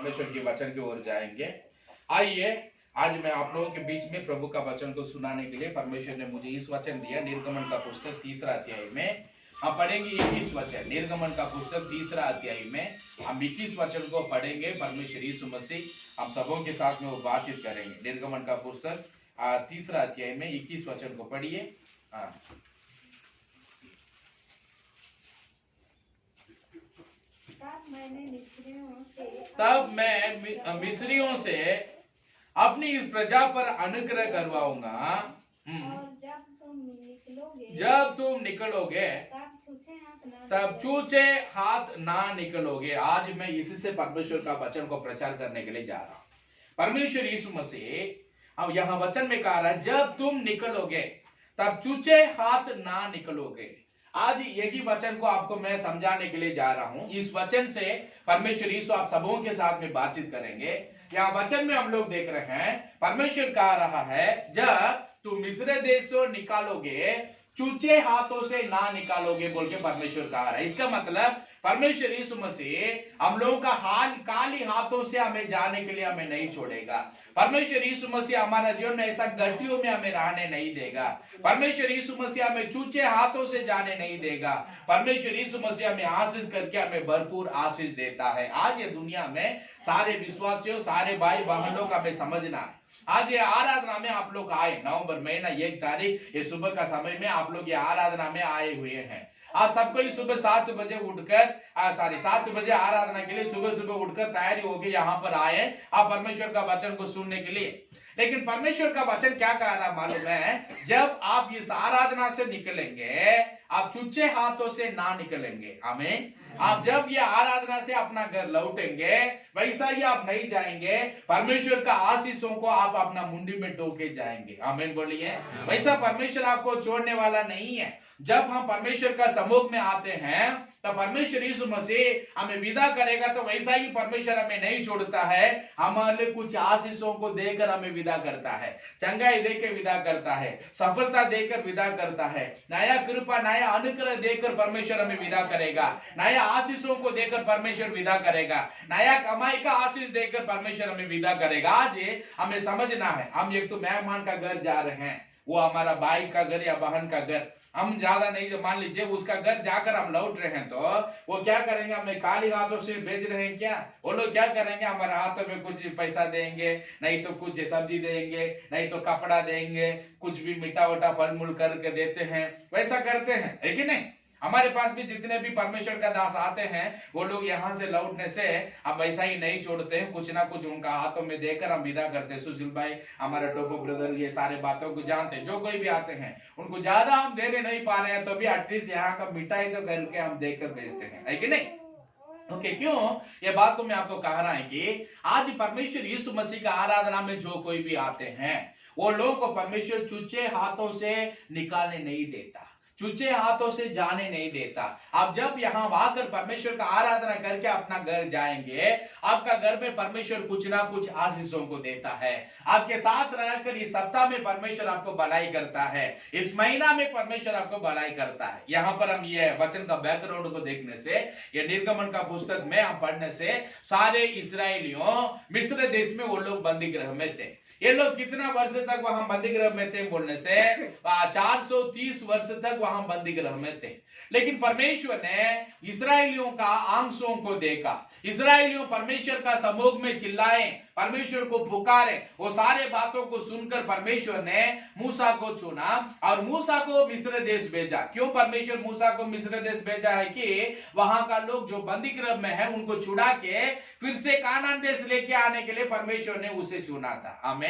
परमेश्वर के वचन की ओर जाएंगे। आइए आज मैं आप लोगों के बीच में प्रभु का वचन को सुनाने के लिए परमेश्वर ने मुझे इस वचन दिया। निर्गमन का पुस्तक 3 अध्याय में हम पढ़ेंगे 21 वचन। निर्गमन का पुस्तक 3 अध्याय में हम 21 वचन को पढ़ेंगे। परमेश्वर यीशु मसीह हम सबों के साथ में वो बातचीत करेंगे। निर्गमन का पुस्तक 3 अध्याय में 21 वचन को पढ़िए। तब मैं मिस्रियों से अपनी इस प्रजा पर अनुग्रह करवाऊंगा। और जब तुम निकलोगे तब छूछे हाथ ना निकलोगे। आज मैं इसी से परमेश्वर का वचन को प्रचार करने के लिए जा रहा हूं। परमेश्वर यीशु मसीह अब यहाँ वचन में कह रहा है जब तुम निकलोगे तब छूछे हाथ ना निकलोगे। आज यही वचन को आपको मैं समझाने के लिए जा रहा हूं। इस वचन से परमेश्वर यीशु आप सबों के साथ में बातचीत करेंगे। यहाँ वचन में हम लोग देख रहे हैं परमेश्वर कह रहा है जब तुम मिस्र देश से निकालोगे छूछे हाथों से ना निकालोगे बोल के परमेश्वर कह रहा है। इसका मतलब परमेश्वर यीशु मसीह हम लोगों का हाथ काली हाथों से हमें जाने के लिए हमें नहीं छोड़ेगा। परमेश्वर यीशु मसीह हमारा जीवन में ऐसा गड्ढियों में हमें रहने नहीं देगा। परमेश्वर यीशु मसीह हमें छूछे हाथों से जाने नहीं देगा। परमेश्वर यीशु मसीह हमें आशीष करके हमें भरपूर आशीष देता है। आज ये दुनिया में सारे विश्वासियों सारे भाई बहनों का हमें समझना है। आज ये आराधना में आप लोग आए, नवंबर महीना 1 तारीख ये सुबह का समय में आप लोग ये आराधना में आए हुए हैं। आप सबको ही सुबह 7 बजे उठकर 7 बजे आराधना के लिए सुबह उठकर तैयारी होकर यहाँ पर आए आप परमेश्वर का वचन को सुनने के लिए। लेकिन परमेश्वर का वचन क्या कह रहा मालूम है, जब आप इस आराधना से निकलेंगे आप छूछे हाथों से ना निकलेंगे। आमीन। आप जब ये आराधना से अपना घर लौटेंगे वैसा ही आप नहीं जाएंगे। परमेश्वर का आशीषों को आप अपना मुंडी में टोके जाएंगे। आमीन बोलिए। वैसा परमेश्वर आपको छोड़ने वाला नहीं है। जब हम परमेश्वर का सम्मुख में आते हैं तो परमेश्वर यीशु मसीह हमें विदा करेगा तो वैसा ही परमेश्वर हमें नहीं छोड़ता है। हमारे कुछ आशीषों को देकर हमें विदा करता है, चंगाई देकर विदा करता है, सफलता देकर विदा करता है, नया कृपा नया अनुग्रह देकर परमेश्वर हमें विदा करेगा, नया आशीषों को देकर परमेश्वर विदा करेगा, नया कमाई का आशीष देकर परमेश्वर हमें विदा करेगा। आज हमें समझना है हम एक तो मेहमान का घर जा रहे हैं, वो हमारा भाई का घर या बहन का घर, हम ज्यादा नहीं मान लीजिए उसका घर जाकर हम लौट रहे हैं तो वो क्या करेंगे, हमें काली हाथों से बेच रहे हैं क्या? वो लोग क्या करेंगे, हमारे हाथों में कुछ पैसा देंगे, नहीं तो कुछ सब्जी देंगे, नहीं तो कपड़ा देंगे, कुछ भी मीठा वोटा फल मूल करके देते हैं। वैसा करते हैं है कि नहीं? हमारे पास भी जितने भी परमेश्वर का दास आते हैं वो लोग यहाँ से लौटने से अब वैसा ही नहीं छोड़ते हैं, कुछ ना कुछ उनका हाथों में देकर हम विदा करते हैं। सुशील भाई हमारा टोपो ब्रदर ये सारे बातों को जानते हैं। जो कोई भी आते हैं उनको ज्यादा हम देने नहीं पा रहे हैं तो भी एटलीस्ट यहाँ का मिठाई तो करके हम देकर भेजते हैं, है कि नहीं? ओके क्यों ये बात को मैं आपको कह रहा है कि आज परमेश्वर यीशु मसीह का आराधना में जो कोई भी आते हैं वो लोगों को परमेश्वर छूछे हाथों से निकालने नहीं देता, छूछे हाथों से जाने नहीं देता। आप जब यहाँ आकर परमेश्वर का आराधना करके अपना घर जाएंगे आपका घर में परमेश्वर कुछ ना कुछ आशीषों को देता है। आपके साथ रहकर इस सप्ताह में परमेश्वर आपको भलाई करता है, इस महीना में परमेश्वर आपको भलाई करता है। यहाँ पर हम ये वचन का बैकग्राउंड को देखने से, ये निर्गमन का पुस्तक में हम पढ़ने से सारे इस्राएलियों मिस्र देश में वो लोग बंदी गृह में थे। ये लोग कितना वर्ष तक वहां बंदी गृह में थे बोलने से 430 वर्ष तक वहां बंदी गृह में थे। लेकिन परमेश्वर ने इस्राएलियों का आंसुओं को देखा, इस्राएलियों परमेश्वर का सम्मुख में चिल्लाए, परमेश्वर को पुकारे, वो सारे बातों को सुनकर परमेश्वर ने मूसा को चुना और मूसा को मिस्र देश भेजा। क्यों परमेश्वर मूसा को मिस्र देश भेजा है कि वहां का लोग जो बंदी गृह में है उनको छुड़ा के फिर से कानान देश लेके आने के लिए परमेश्वर ने उसे चुना था। आमीन।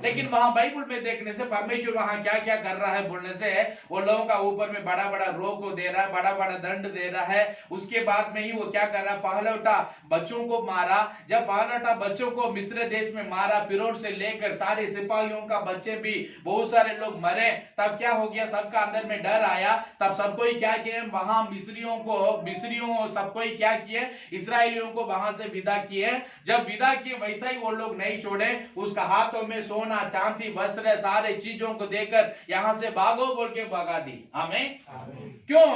लेकिन वहां बाइबल में देखने से परमेश्वर वहां क्या क्या कर रहा है बोलने से वो लोगों का ऊपर में बड़ा बड़ा रोग को दे रहा है, बड़ा बड़ा दंड दे रहा है। उसके बाद में ही वो क्या कर रहा है, पहलौठा बच्चों को मारा। जब पहलौठा बच्चों को मिस्र देश में मारा, फिरौन से लेकर सारे सिपाहियों का बच्चे भी बहुत सारे लोग मरे, तब क्या हो गया, सबका अंदर में डर आया। तब सबको ही क्या किए, वहां मिस्रियों सबको ही क्या किए, इस्राएलियों को वहां से विदा किए। जब विदा किए वैसा ही वो लोग नहीं छोड़े, उसका हाथों में सोना चांदी वस्त्र सारे चीजों को देकर यहां से भागो बोल के भगा दी। आमीन। क्यों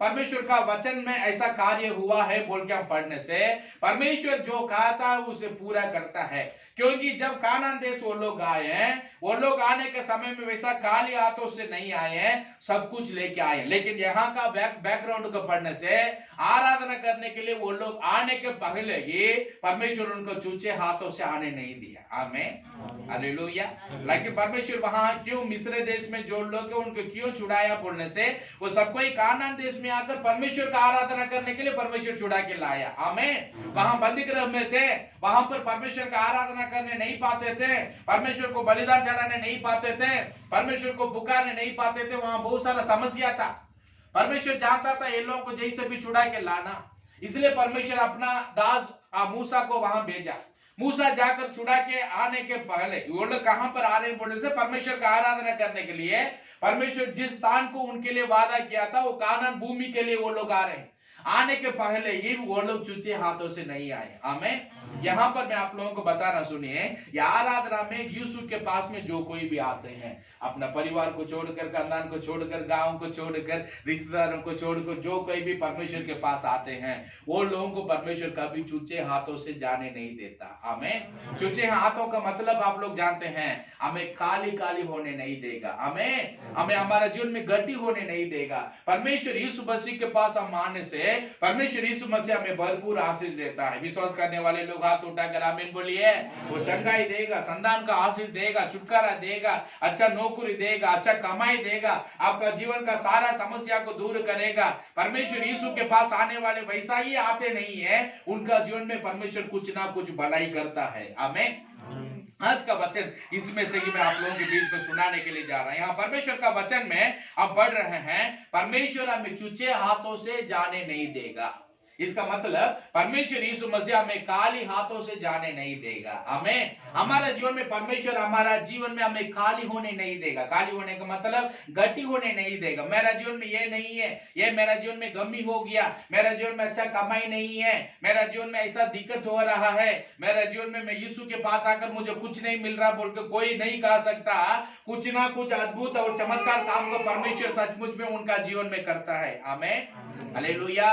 परमेश्वर का वचन में ऐसा कार्य हुआ है बोल के हम पढ़ने से परमेश्वर जो कहा था उसे पूरा करता है। क्योंकि जब कानान देश वो लोग आए हैं, वो लोग आने के समय में वैसा खाली हाथों से नहीं आए हैं, सब कुछ लेके आए हैं। लेकिन यहाँ का बैकग्राउंड को पढ़ने से आराधना करने के लिए वो लोग आने के पहले ही परमेश्वर उनको चूचे हाथों से आने नहीं दिया। आमीन, हालेलुया। लेकिन परमेश्वर वहां क्यों मिस्र देश में जो लोग हैं उनको क्यों छुड़ाया बोलने से वो सबको ही कानान देश में आकर परमेश्वर का आराधना करने के लिए परमेश्वर छुड़ा के लाया। आमीन। वहां बंदी गृह में थे, वहां पर परमेश्वर का आराधना करने नहीं पाते थे, परमेश्वर को बलिदान चढ़ाने नहीं पाते थे, परमेश्वर को पुकारने नहीं पाते थे, वहां बहुत सारा समस्या था। परमेश्वर जानता था ये लोगों को जैसे भी छुड़ा के लाना, इसलिए परमेश्वर अपना दास मूसा को वहां भेजा। मूसा जाकर छुड़ा के आने के पहले वो लोग कहां पर आ रहे हैं बोलने से परमेश्वर का आराधना करने के लिए। परमेश्वर जिस स्थान को उनके लिए वादा किया था वो कानान भूमि के लिए वो लोग आ रहे हैं। आने के पहले ही वो लोग चूचे हाथों से नहीं आए। आमीन। यहाँ पर मैं आप लोगों को बता रहा, सुनिए, या आराधना में यूसुफ के पास में जो कोई भी आते हैं, अपना परिवार को छोड़कर, खानदान को छोड़कर, गांव को छोड़कर, रिश्तेदारों को छोड़कर, जो कोई भी परमेश्वर के पास आते हैं वो लोगों को परमेश्वर कभी चूचे हाथों से जाने नहीं देता। आमीन। चूचे हाथों का मतलब आप लोग जानते हैं, हमें काली काली होने नहीं देगा। आमीन। हमें हमारा जीवन में गड्डी होने नहीं देगा। परमेश्वर यीशु मसीह के पास हम आने से परमेश्वर यीशु मसीह हमें भरपूर आशीष देता है। विश्वास करने वाले लोग हाथ उठाकर आमीन बोलिए। वो चंगाई देगा, संतान का आशीष देगा, छुटकारा देगा, अच्छा नौकरी देगा, अच्छा कमाई देगा, आपका जीवन का सारा समस्या को दूर करेगा। परमेश्वर यीशु के पास आने वाले वैसा ही आते नहीं है, उनका जीवन में परमेश्वर कुछ ना कुछ भलाई करता है। आमीन। आज का वचन इसमें से ही मैं आप लोगों के बीच में सुनाने के लिए जा रहा हूं। यहाँ परमेश्वर का वचन में आप पढ़ रहे हैं, परमेश्वर हमें चूचे हाथों से जाने नहीं देगा। इसका मतलब परमेश्वर यीशु मसीह हमें खाली हाथों से जाने नहीं देगा। हमें हमारा जीवन में परमेश्वर हमारा जीवन में हमें खाली होने नहीं देगा। खाली होने का मतलब गट्टी होने नहीं देगा। मेरा जीवन में ये नहीं है, ये मेरा जीवन में गमी हो गया, मेरा जीवन में अच्छा कमाई नहीं है, मेरा जीवन में ऐसा दिक्कत हो रहा है, मेरा जीवन में मैं यीशु के पास आकर मुझे कुछ नहीं मिल रहा बोल के कोई नहीं कह सकता। कुछ ना कुछ अद्भुत और चमत्कार काम को परमेश्वर सचमुच में उनका जीवन में करता है। आमीन, हालेलुया।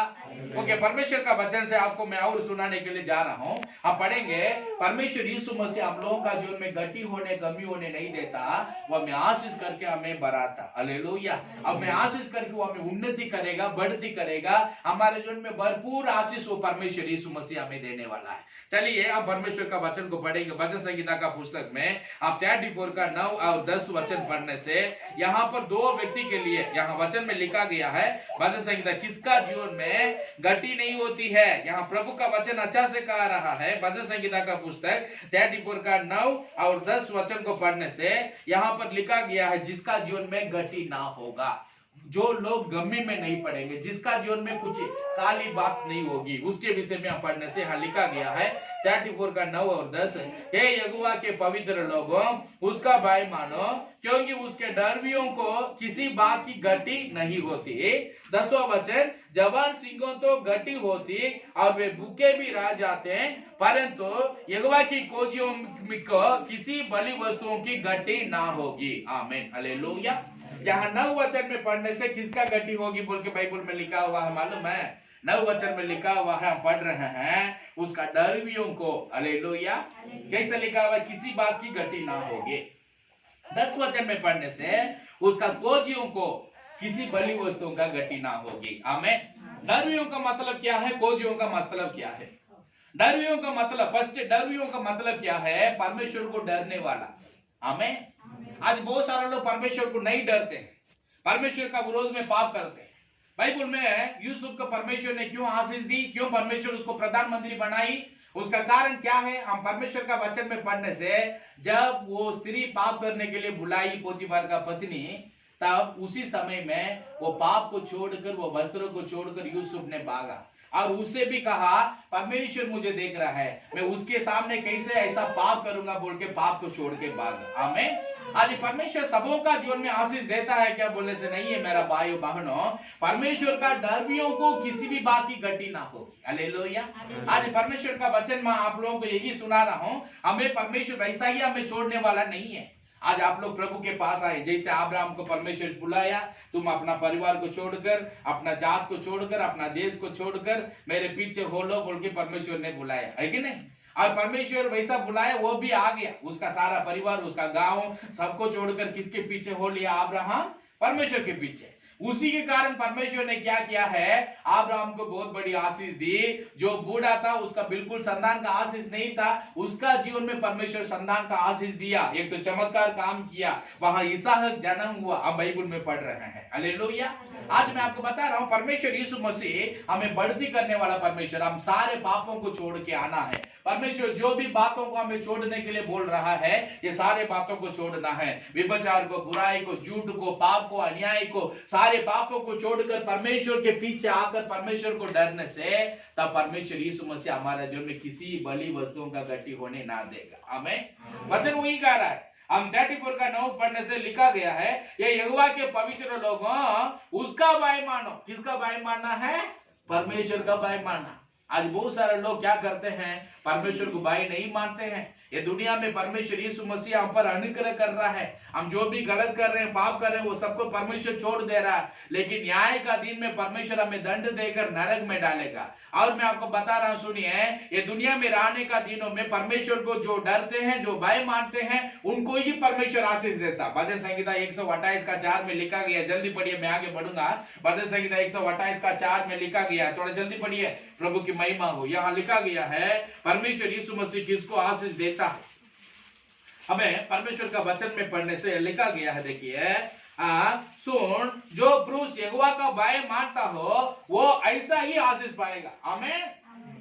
ओके, परमेश्वर का वचन से आपको मैं और सुनाने के लिए जा रहा हूं। हम पढ़ेंगे, परमेश्वर यीशु मसीह हम लोगों का जीवन में गति होने, कमी होने नहीं देता, वो हमें आशीष करके हमें बढ़ाता। हालेलुया। अब मैं आशीष करके वो हमें उन्नति करेगा, बढ़ती करेगा। हमारे जीवन में भरपूर आशीष वो परमेश्वर यीशु मसीह हमें देने वाला है। चलिए आप परमेश्वर का वचन को पढ़ेंगे। वचन संहिता का पुस्तक में आप 34 का 9 और 10 वचन पढ़ने से यहाँ पर दो व्यक्ति के लिए यहाँ वचन में लिखा गया है। वचन संहिता किसका जीवन में गति नहीं होती है, यहाँ प्रभु का वचन अच्छा से कह रहा है। वचन संहिता का पुस्तक 34 का 9 और 10 वचन को पढ़ने से यहाँ पर लिखा गया है, जिसका जीवन में गति ना होगा, जो लोग गम्मी में नहीं पड़ेंगे, जिसका जीवन में कुछ काली बात नहीं होगी, उसके विषय में पढ़ने से यहाँ लिखा गया है 34 का 9 और 10। हे यहोवा के पवित्र लोगों, उसका भय मानो, क्योंकि उसके डरवियों को किसी बात की गति नहीं होती। 10वां वचन, जवान सिंहों तो गति होती और वे भूखे भी रह जाते हैं, परंतु यहोवा की खोजियों को किसी बलि वस्तुओं की गति ना होगी। आमीन, हालेलुया। यहाँ 9 वचन में पढ़ने से किसका गति होगी बोल के बाइबल में लिखा हुआ है मालूम है? 9 वचन में लिखा हुआ है, हम पढ़ रहे हैं, उसका डरवियों को, हालेलुया, कैसे लिखा हुआ है? किसी बात की गति ना होगी। 10 वचन में पढ़ने से उसका खोजियों को किसी बलि वस्तुओं का गति ना होगी। आमीन। डरवियों का मतलब क्या है? खोजियों का मतलब क्या है? डरवियों का मतलब, फर्स्ट डरवियों का मतलब क्या है? परमेश्वर को डरने वाला। आमीन। आज बहुत सारे लोग परमेश्वर को नहीं डरते, परमेश्वर का विरोध में पाप करते हैं। बाइबल में यूसुफ को परमेश्वर ने क्यों आशीष दी, क्यों परमेश्वर उसको प्रधानमंत्री बनाई, उसका कारण क्या है? हम परमेश्वर का वचन में पढ़ने से, जब वो स्त्री पाप करने के लिए बुलाई पोतीफर का पत्नी, तब उसी समय में वो पाप को छोड़कर, वो वस्त्रों को छोड़कर यूसुफ ने भागा और उससे भी कहा, परमेश्वर मुझे देख रहा है, मैं उसके सामने कैसे ऐसा पाप करूंगा बोल के पाप को छोड़ के भागा। आमीन। आज परमेश्वर सबों का जीवन में आशीष देता है क्या बोलने से नहीं है मेरा भाइयों बहनों, परमेश्वर का डरवियों को किसी भी बात की गति ना होगी। हालेलुया। आज परमेश्वर का वचन मैं आप लोगों को यही सुना रहा हूं, हमें परमेश्वर वैसा ही हमें छोड़ने वाला नहीं है। आज आप लोग प्रभु के पास आए, जैसे अब्राहम को परमेश्वर बुलाया, तुम अपना परिवार को छोड़कर, अपना जात को छोड़कर, अपना देश को छोड़कर मेरे पीछे हो लो बोल के परमेश्वर ने बुलाया, है कि नहीं? और परमेश्वर वैसा बुलाया, वो भी आ गया, उसका सारा परिवार, उसका गांव सबको छोड़कर किसके पीछे हो लिया? अब्राहम परमेश्वर के पीछे। उसी के कारण परमेश्वर ने क्या किया है? अब्राहम को बहुत बड़ी आशीष दी। जो बूढ़ा था उसका बिल्कुल संतान का आशीष नहीं था, उसका जीवन में परमेश्वर संतान का आशीष दिया। एक तो चमत्कार काम किया, वहां इसहाक जन्म हुआ, अब बाइबल में पढ़ रहे हैं। हालेलुया। आज मैं आपको बता रहा हूं, परमेश्वर यीशु मसीह हमें बढ़ती करने वाला परमेश्वर, हम सारे पापों को छोड़ के आना है। परमेश्वर जो भी बातों को हमें छोड़ने के लिए बोल रहा है, ये सारे बातों को छोड़ना है। व्यभिचार को, बुराई को, झूठ को, पाप को, अन्याय को, सारे पापों को छोड़कर परमेश्वर के पीछे आकर परमेश्वर को डरने से, तब परमेश्वर यीशु मसीह हमारे जीवन में किसी बलि वस्तुओं का गति होने ना देगा। आमीन। वचन वही कह रहा है। हम 34 का 9 पढ़ने से लिखा गया है, ये यहोवा के पवित्र लोगों, उसका भाई मानो। किसका भाई मानना है? परमेश्वर का भाई मानना। आज बहुत सारे लोग क्या करते हैं? परमेश्वर को भाई नहीं मानते हैं। ये दुनिया में परमेश्वर यीशु मसीह हम पर अनुग्रह कर रहा है, हम जो भी गलत कर रहे हैं, पाप कर रहे हैं, वो सबको परमेश्वर छोड़ दे रहा है। लेकिन न्याय का दिन में परमेश्वर हमें दंड देकर नरक में डालेगा। और मैं आपको बता रहा हूं, सुनिए, ये दुनिया में रहने का दिनों में परमेश्वर को जो डरते हैं, जो भाई मानते हैं, उनको ही परमेश्वर आशीष देता। भजन संहिता 128 का 4 में लिखा गया, जल्दी पढ़िए, मैं आगे बढ़ूंगा। भजन संहिता 128 का 4 में लिखा गया, थोड़ा जल्दी पढ़िए, प्रभु की महिमा हो। यहाँ लिखा गया है, परमेश्वर यीशु मसीह किसको आशीष देता है? हमें परमेश्वर का वचन में पढ़ने से लिखा गया है, देखिए, सुन, जो पुरुष यहोवा का भाई मानता हो वो ऐसा ही आशीष पाएगा। आमीन।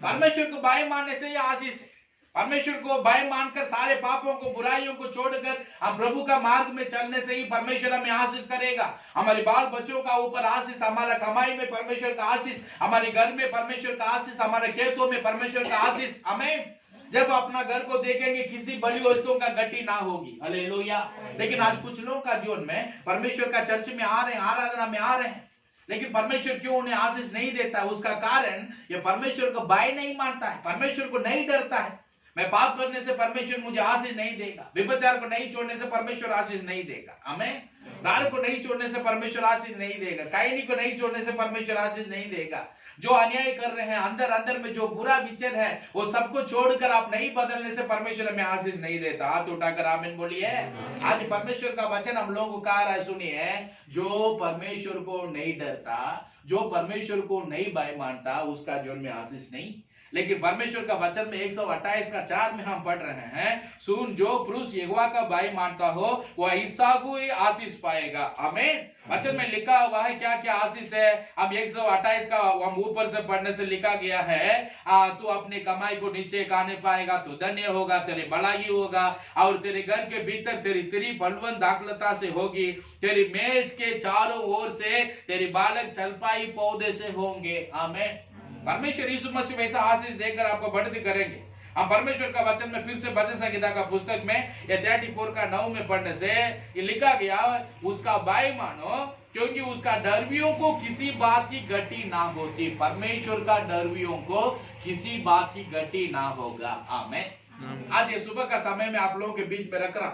परमेश्वर को भाई मानने से ये आशीष है। परमेश्वर को भाई मानकर सारे पापों को, बुराइयों को छोड़कर हम प्रभु का मार्ग में चलने से ही परमेश्वर हमें आशीष करेगा। हमारे बाल बच्चों का ऊपर आशीष, हमारा कमाई में परमेश्वर का आशीष, हमारे घर में परमेश्वर का आशीष, हमारे खेतों में परमेश्वर का आशीष। आमीन। जब अपना घर को देखेंगे, किसी बलि वस्तुओं का गति ना होगी। हालेलुया। लेकिन आज कुछ लोगों का जीवन में, परमेश्वर का चर्च में आ रहे हैं, आराधना में आ रहे हैं, लेकिन परमेश्वर क्यों उन्हें आशीष नहीं देता? उसका कारण ये परमेश्वर को भाई नहीं मानता है, परमेश्वर को नहीं डरता है। मैं पाप करने से परमेश्वर मुझे आशीष नहीं देगा, व्यभिचार को नहीं छोड़ने से परमेश्वर आशीष नहीं देगा। आमीन। दारू को नहीं छोड़ने से परमेश्वर आशीष नहीं देगा, कायनी को नहीं छोड़ने से परमेश्वर आशीष नहीं देगा। जो अन्याय कर रहे हैं, अंदर अंदर में जो बुरा विचार है, वो सबको छोड़कर आप नहीं बदलने से परमेश्वर हमें आशीष नहीं देता। हाथ उठाकर आमीन बोलिए। आज परमेश्वर का वचन हम लोगों को कह रहा है, सुनिए, जो परमेश्वर को नहीं डरता, जो परमेश्वर को नहीं भाई मानता, उसका जीवन में आशीष नहीं। लेकिन परमेश्वर का वचन में 128 का 4 में हम पढ़ रहे हैं, सुन, जो पुरुष यहोवा का भाई मानता हो वह इसहाक को ही आशीष पाएगा। आमीन। वचन में लिखा हुआ है क्या क्या आशीष है। अब 128 का हम ऊपर से पढ़ने से लिखा गया है, तू अपने कमाई को नीचे खाने पाएगा, तू धन्य होगा, तेरे भलाई होगा, और तेरे घर के भीतर तेरी स्त्री बलवंत दाखलता से होगी, तेरी मेज के चारों ओर से तेरी बालक चलपाई पौधे से होंगे। आमीन। परमेश्वर यीशु मसीह वैसा आशीष देकर आपको बढ़ती करेंगे। हम परमेश्वर का वचन में फिर से भजन संहिता का पुस्तक में 34 का 9 में पढ़ने से ये लिखा गया, उसका भाई मानो, क्योंकि उसका डरवियों को किसी बात की गति ना होती। परमेश्वर का डरवियों को किसी बात की गति ना होगा। आमीन। आज ये सुबह का समय में आप लोगों के बीच में रख रहा,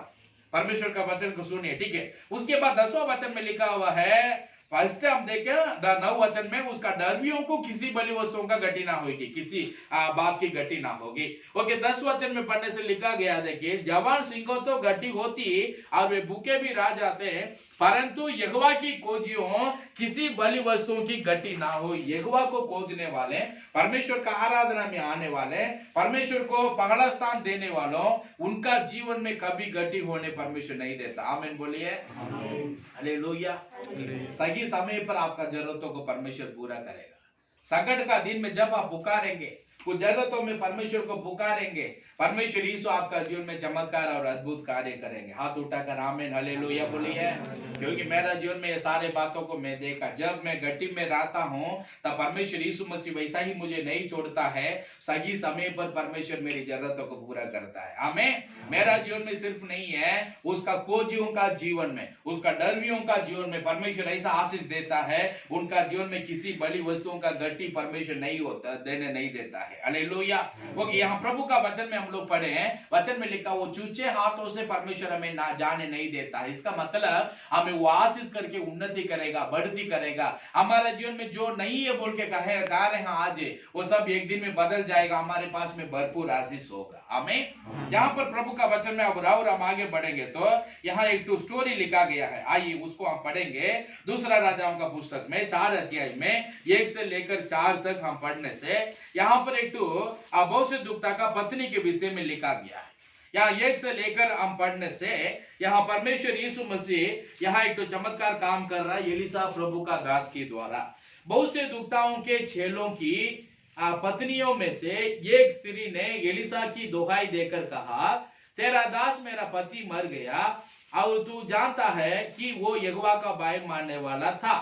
परमेश्वर का वचन को सुनिए, ठीक है। उसके बाद 10वां वचन में लिखा हुआ है, फर्स्ट हम देखें 9 वचन में, उसका डरवियों को किसी बलि वस्तुओं का गति ना होगी, किसी बात की गति ना होगी। ओके, 10 वचन में पढ़ने से लिखा गया, देखिए, जवान सिंहों तो गति होती और वे भूखे भी रह जाते हैं, परंतु यहोवा की खोजियों किसी बलि वस्तुओं की गति ना हो। यहोवा को खोजने वाले, परमेश्वर का आराधना में आने वाले, परमेश्वर को पहला स्थान देने वालों, उनका जीवन में कभी गति होने परमेश्वर नहीं देता। आमीन बोलिए। हालेलुया। सही समय पर आपका जरूरतों को परमेश्वर पूरा करेगा। संकट का दिन में जब आप पुकारेंगे, कुछ जरूरतों में परमेश्वर को पुकारेंगे, परमेश्वर यीशु आपका जीवन में चमत्कार और अद्भुत कार्य करेंगे। हाथ उठाकर आमीन हालेलुया बोलिए। क्योंकि मेरा जीवन में ये सारे बातों को मैं देखा, जब मैं गड्डी में रहता हूँ तब परमेश्वर यीशु मसीह वैसा ही मुझे नहीं छोड़ता है, सही समय पर परमेश्वर मेरी जरूरतों को पूरा करता है। आमीन। मेरा जीवन में सिर्फ नहीं है, उसका खोजियों का जीवन में, उसका डरवियों का जीवन में परमेश्वर ऐसा आशीष देता है, उनका जीवन में किसी बड़ी वस्तुओं का गति परमेश्वर नहीं होता, देने नहीं देता है। है। हालेलुया। वो यहाँ प्रभु का वचन में हम लोग पढ़े हैं, वचन में लिखा वो चूचे हाथों से परमेश्वर हमें ना जाने नहीं देता। इसका मतलब हमें वो आशीष करके उन्नति करेगा, बढ़ती करेगा। हमारे जीवन में जो नहीं है बोल के गा रहे हैं आज, वो सब एक दिन में बदल जाएगा, हमारे पास में भरपूर आशीष होगा। आमीन। यहाँ पर प्रभु का वचन में अब हम आगे बढ़ेंगे तो यहाँ एक तो स्टोरी लिखा गया है, आइए उसको हम पढ़ेंगे। दूसरा राजाओं का पुस्तक में 4 अध्याय में 1 से लेकर 4 तक हम पढ़ने से यहाँ पर एक तो भविष्यद्वक्ता का पत्नी के विषय में लिखा गया है। यहाँ 1 से लेकर हम पढ़ने से यहाँ परमेश्वर यीशु मसीह यहाँ एक तो चमत्कार काम कर रहा है एलीसा प्रभु का दास के द्वारा। बहुत से दुक्ताओं के छेलों की पत्नियों में से एक स्त्री ने एलीसा की दोहाई देकर कहा, तेरा दास मेरा पति मर गया और तू जानता है कि वो यहोवा का भय मानने वाला था,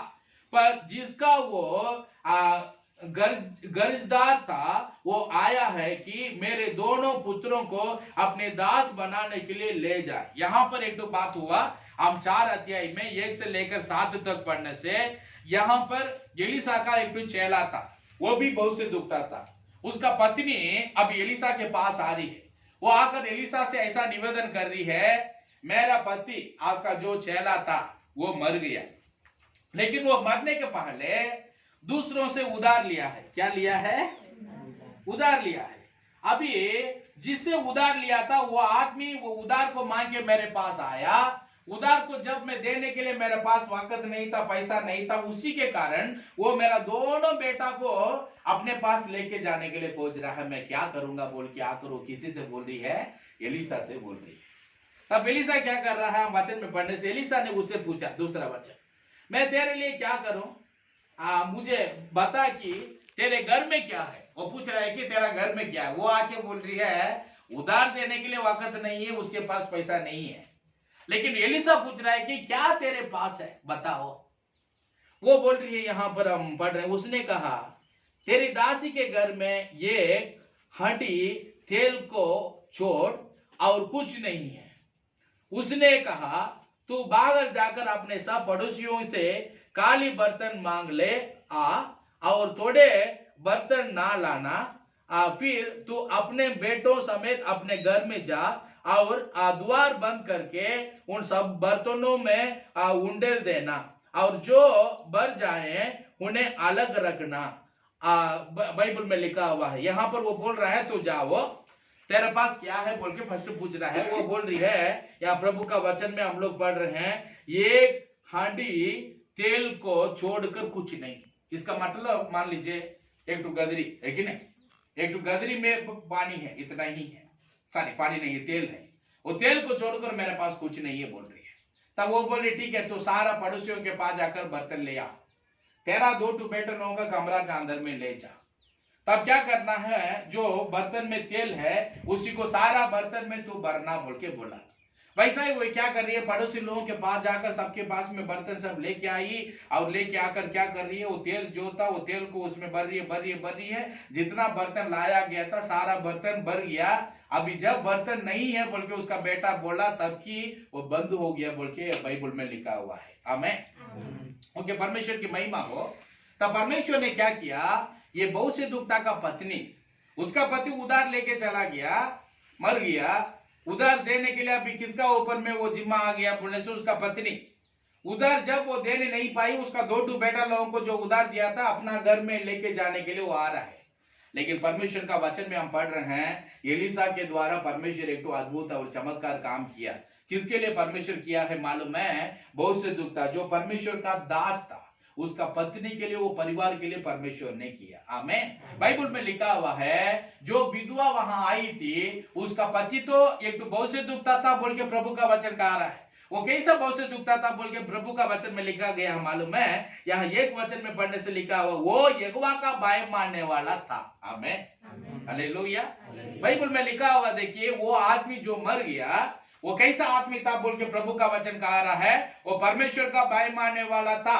पर जिसका वो गर्जदार था वो आया है कि मेरे दोनों पुत्रों को अपने दास बनाने के लिए ले जाए। यहाँ पर एक तो बात हुआ, हम 4 अध्याय में 1 से लेकर 7 तक पढ़ने से यहाँ पर एलीसा का एक तो चेला था, वो भी बहुत से दुखता था। उसका पत्नी अब एलीसा के पास आ रही है, वो आकर एलीसा से ऐसा निवेदन कर रही है, मेरा पति आपका जो चेला था वो मर गया, लेकिन वो मरने के पहले दूसरों से उधार लिया है। क्या लिया है? उधार लिया है। अभी जिससे उधार लिया था वो आदमी वो उधार को मांग के मेरे पास आया। उधार को जब मैं देने के लिए मेरे पास वक्त नहीं था, पैसा नहीं था, उसी के कारण वो मेरा दोनों बेटा को अपने पास लेके जाने के लिए खोज रहा है। मैं क्या करूंगा बोल के आकर वो किसी से बोल रही है? एलीसा से बोल रही है। तब एलीसा क्या कर रहा है? वचन में पढ़ने से एलीसा ने उससे पूछा, दूसरा वचन, मैं तेरे लिए क्या करूं? मुझे बता कि तेरे घर में क्या है। वो पूछ रहा है कि तेरा घर में क्या है। वो आके बोल रही है उधार देने के लिए वक्त नहीं है, उसके पास पैसा नहीं है। लेकिन एलीसा पूछ रहा है कि क्या तेरे पास है, बताओ। वो बोल रही है, यहां पर हम पढ़ रहे हैं, उसने कहा तेरी दासी के घर में ये हांडी तेल को छोड़ और कुछ नहीं है। उसने कहा तू बाहर जाकर अपने सब पड़ोसियों से काली बर्तन मांग ले आ और थोड़े बर्तन ना लाना, फिर तू अपने बेटों समेत अपने घर में जा और द्वार बंद करके उन सब बर्तनों में उंडेल देना और जो भर जाए उन्हें अलग रखना। बाइबल में लिखा हुआ है। यहाँ पर वो बोल रहा है तू जाओ, तेरे पास क्या है बोल के फर्स्ट पूछ रहा है। वो बोल रही है, यहाँ प्रभु का वचन में हम लोग पढ़ रहे हैं, ये हांडी तेल को छोड़कर कुछ नहीं। इसका मतलब मान लीजिए एक टू गदरी है कि नहीं, एक टू गदरी में पानी है, इतना ही है, सॉरी पानी नहीं है, तेल है। वो तेल को छोड़कर मेरे पास कुछ नहीं है बोल रही है। तब वो बोली ठीक है, तो सारा पड़ोसियों के पास जाकर बर्तन ले आ, तेरा 2 बेटनों का कमरा के अंदर में ले जा। तब क्या करना है, जो बर्तन में तेल है उसी को सारा बर्तन में तू भरना बोल के बोला। वैसा ही वो क्या कर रही है, पड़ोसी लोगों के पास जाकर सबके पास में बर्तन सब लेके आई और लेके आकर क्या कर रही है, वो तेल जो था वो तेल को उसमें भर रही है। जितना बर्तन लाया गया था सारा बर्तन भर गया। अभी जब बर्तन नहीं है बोल के उसका बेटा बोला, तब की वो बंद हो गया बोल के बाइबल में लिखा हुआ है। आमीन। ओके, परमेश्वर की महिमा हो। तब परमेश्वर ने क्या किया, ये बहुत से दुखता का पत्नी, उसका पति उधार लेके चला गया, मर गया। उधार देने के लिए अभी किसका ऊपर में वो जिम्मा आ गया बोलने से, उसका पत्नी। उधार जब वो देने नहीं पाई, उसका 2 बेटा लोगों को जो उधार दिया था अपना घर में लेके जाने के लिए वो आ रहा है। लेकिन परमेश्वर का वचन में हम पढ़ रहे हैं, एलीसा के द्वारा परमेश्वर एक तो अद्भुत और चमत्कार काम किया। किसके लिए परमेश्वर किया है मालूम है? बहुत से दुखता जो परमेश्वर का दास था उसका पत्नी के लिए, वो परिवार के लिए परमेश्वर ने किया। आमीन। बाइबल में लिखा हुआ है, जो विधवा वहां आई थी उसका पति तो एक तो बहुत से दुखता था बोल के प्रभु का वचन कह रहा है। वो कैसा बहुत से दुखता था बोल के प्रभु का वचन में लिखा गया मालूम है? यहाँ एक वचन में पढ़ने से लिखा हुआ, वो यहोवा का भय मानने वाला था। आमीन, हालेलुया। बाइबल में लिखा हुआ देखिए, वो आदमी जो मर गया वो कैसा आदमी था बोल के प्रभु का वचन कह रहा है, वो परमेश्वर का भय मानने वाला था।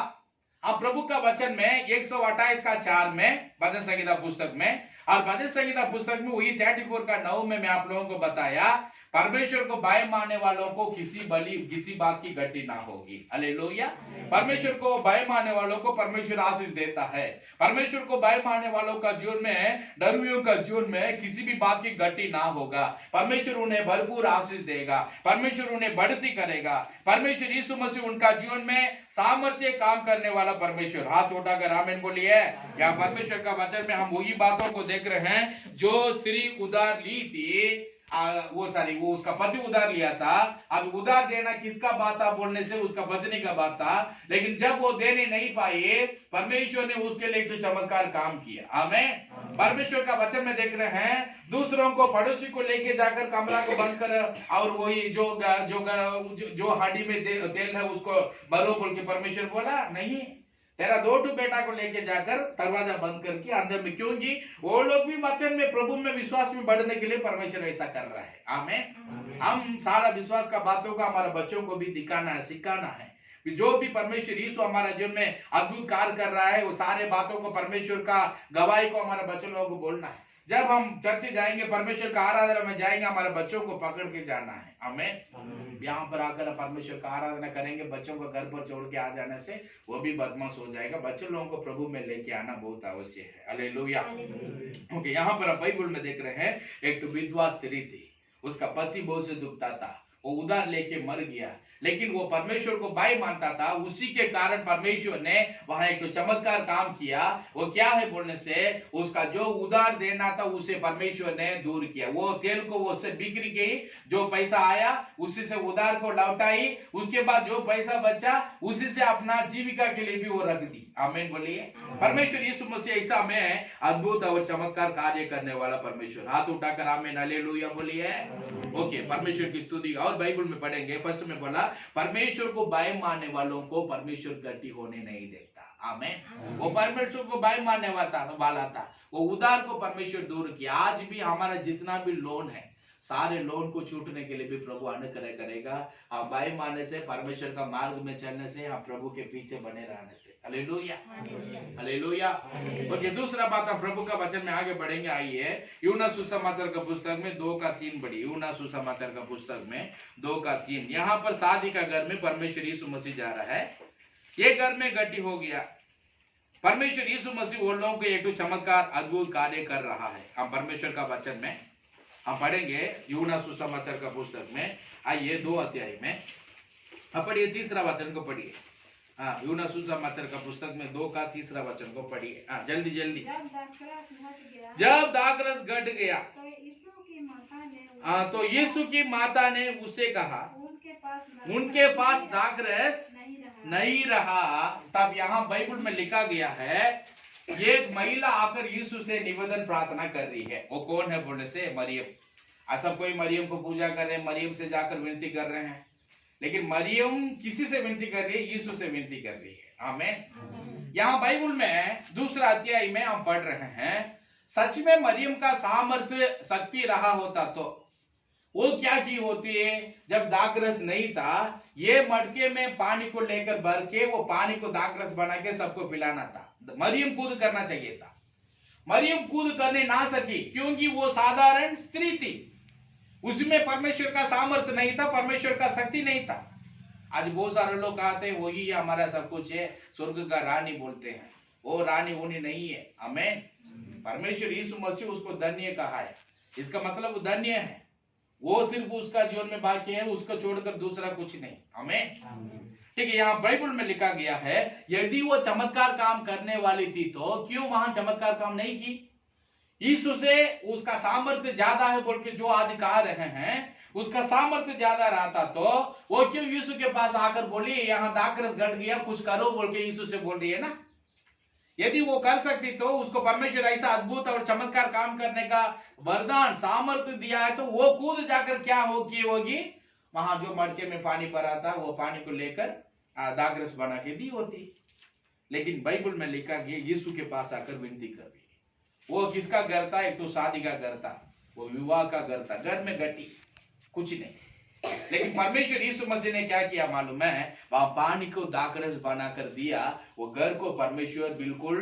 अब प्रभु का वचन में 128 का 4 में भजन संगीता पुस्तक में और भजन संहिता पुस्तक में वही 34 का 9 में मैं आप लोगों को बताया, परमेश्वर को भय मानने वालों को किसी बात की घटी ना होगी। हालेलुया। परमेश्वर को भय मानने वालों को परमेश्वर आशीष देता है। परमेश्वर को भय मानने वालों का जीवन में, डरुइयों का जीवन में किसी भी बात की घटी ना होगा। परमेश्वर उन्हें भरपूर आशीष देगा, परमेश्वर उन्हें बढ़ती करेगा। परमेश्वर यीशु मसीह उनका जीवन में सामर्थ्य काम करने वाला परमेश्वर। हाथ उठाकर आमीन बोलिए। या परमेश्वर का वचन में हम वही बातों को देख रहे हैं जो स्त्री उधार ली थी, वो उसका पति उधार लिया था। अब उधार देना किसका बात था बोलने से उसका पत्नी का बात था, लेकिन जब वो देने नहीं पाए, परमेश्वर ने उसके लिए एक चमत्कार काम किया। आमीन। परमेश्वर का वचन में देख रहे हैं, दूसरों को, पड़ोसी को लेके जाकर कमरा को बंद कर, और वही जो हांडी में तेल है उसको भरो बोल के परमेश्वर बोला नहीं, तेरा 2 बेटा को लेके जाकर दरवाजा बंद करके अंदर में, क्योंकि वो लोग भी वचन में, प्रभु में, विश्वास में बढ़ने के लिए परमेश्वर ऐसा कर रहा है। आमीन। हम सारा विश्वास का बातों का हमारे बच्चों को भी दिखाना है, सिखाना है। जो भी परमेश्वर यीशु हमारा जीवन में अद्भुत कार्य कर रहा है, वो सारे बातों को, परमेश्वर का गवाही को हमारे बच्चों लोगों को बोलना है। जब हम चर्च जाएंगे, परमेश्वर का आराधना में जाएंगे, हमारे बच्चों को पकड़ के जाना है। आमीन। यहाँ पर आकर परमेश्वर का आराधना करेंगे, बच्चों को घर पर छोड़ के आ जाने से वो भी बदमाश हो जाएगा। बच्चों लोगों को प्रभु में लेके आना बहुत आवश्यक है। हालेलुया। ओके, यहाँ पर आप बाइबल में देख रहे हैं, एक तो विधवा स्त्री थी, उसका पति बहुत से दुखता था, वो उधार लेके मर गया, लेकिन वो परमेश्वर को भाई मानता था। उसी के कारण परमेश्वर ने वहां एक चमत्कार काम किया। वो क्या है बोलने से, उसका जो उधार देना था उसे परमेश्वर ने दूर किया। वो तेल को वो से बिक्री की, जो पैसा आया उसी से उधार को लौटाई, उसके बाद जो पैसा बचा उसी से अपना जीविका के लिए भी वो रख दी। आमीन बोलिए। परमेश्वर यीशु मसीह ऐसा में अद्भुत और चमत्कार कार्य करने वाला परमेश्वर। हाथ उठाकर आमीन हालेलुया बोलिए। ओके, परमेश्वर की स्तुति। और बाइबल में पढ़ेंगे, फर्स्ट में बोला, परमेश्वर को भय मानने वालों को परमेश्वर गति होने नहीं देता। आमीन। वो परमेश्वर को भय मानने वाला था, वो उधार को परमेश्वर दूर किया। आज भी हमारा जितना भी लोन है, सारे लोन को छूटने के लिए भी प्रभु अनुग्रह करेगा। हम भय मानने से, परमेश्वर का मार्ग में चलने से, हम प्रभु के पीछे बने रहने से। Hallelujah hallelujah. ओके, दूसरा बात, हम प्रभु का वचन में आगे बढ़ेंगे। आइए, यूहन्ना सुसमाचार का पुस्तक में 2:3 पढ़िए। यूहन्ना सुसमाचार का पुस्तक में 2:3। यहाँ पर शादी का घर में परमेश्वर यीशु मसीह जा रहा है। ये घर में गति हो गया। परमेश्वर यीशु मसीह वो लोगों को एक चमत्कार, अद्भुत कार्य कर रहा है। हम परमेश्वर का वचन में हम पढ़ेंगे, यूहन्ना सुसमाचार का पुस्तक में। आइए 2 अध्याय में हम पढ़िए, 3 वचन को पढ़िए। हाँ, यूहन्ना सुसमाचार का पुस्तक में 2:3 वचन को पढ़िए। हाँ, जल्दी जल्दी। जब दाखरस घट गया तो यीशु की माता ने उसे कहा, उनके पास दाखरस नहीं रहा। तब यहाँ बाइबल में लिखा गया है, एक महिला आकर यीशु से निवेदन प्रार्थना कर रही है। वो कौन है बोलने से, मरियम। सब कोई मरियम को पूजा कर रहे हैं, मरियम से जाकर विनती कर रहे हैं, लेकिन मरियम किसी से विनती कर रही है, यीशु से विनती कर रही है। आमीन। यहाँ बाइबल में 2 अध्याय में हम पढ़ रहे हैं, सच में मरियम का सामर्थ्य शक्ति रहा होता तो वो क्या की होती है। जब दाखरस नहीं था, ये मटके में पानी को लेकर भर के वो पानी को दाखरस बना के सबको पिलाना था। मरियम कूद करना चाहिए था, मरियम कूद करने ना सकी क्योंकि वो साधारण स्त्री थी। उसमें परमेश्वर का सामर्थ्य नहीं था, परमेश्वर का शक्ति नहीं था। आज बहुत सारे लोग कहते हैं वही हमारा सब कुछ है, स्वर्ग का रानी बोलते हैं। वो रानी होनी नहीं है। आमीन। परमेश्वर यीशु मसीह उसको धन्य कहा है, इसका मतलब वो धन्य है। वो सिर्फ उसका जीवन में बाकी है, उसको छोड़कर दूसरा कुछ नहीं। आमीन। ठीक है, यहाँ बाइबल में लिखा गया है, यदि वो चमत्कार काम करने वाली थी तो क्यों वहां चमत्कार काम नहीं की। यीशु से उसका सामर्थ्य ज्यादा है बोल के जो आज कह रहे हैं, उसका सामर्थ्य ज्यादा रहता तो वो क्यों यीशु के पास आकर बोली, यहाँ दाखरस घट गया, कुछ करो बोल के यीशु से बोल रही है ना। यदि वो कर सकती तो उसको परमेश्वर ऐसा अद्भुत और चमत्कार काम करने का वरदान, सामर्थ्य दिया है, तो वो कूद जाकर क्या होगी, वहां जो मटके में पानी भरा था वो पानी को लेकर दाखरस बना के दी होती। लेकिन बाइबल में लिखा गया, यीशु के पास आकर विनती कर रही। वो किसका घर था, एक तो शादी का घर था, वो विवाह का घर था। घर में घटी कुछ नहीं, लेकिन परमेश्वर यीशु मसीह ने क्या किया मालूम है, वहां पानी को दाखरस बना कर दिया। वो घर को परमेश्वर बिल्कुल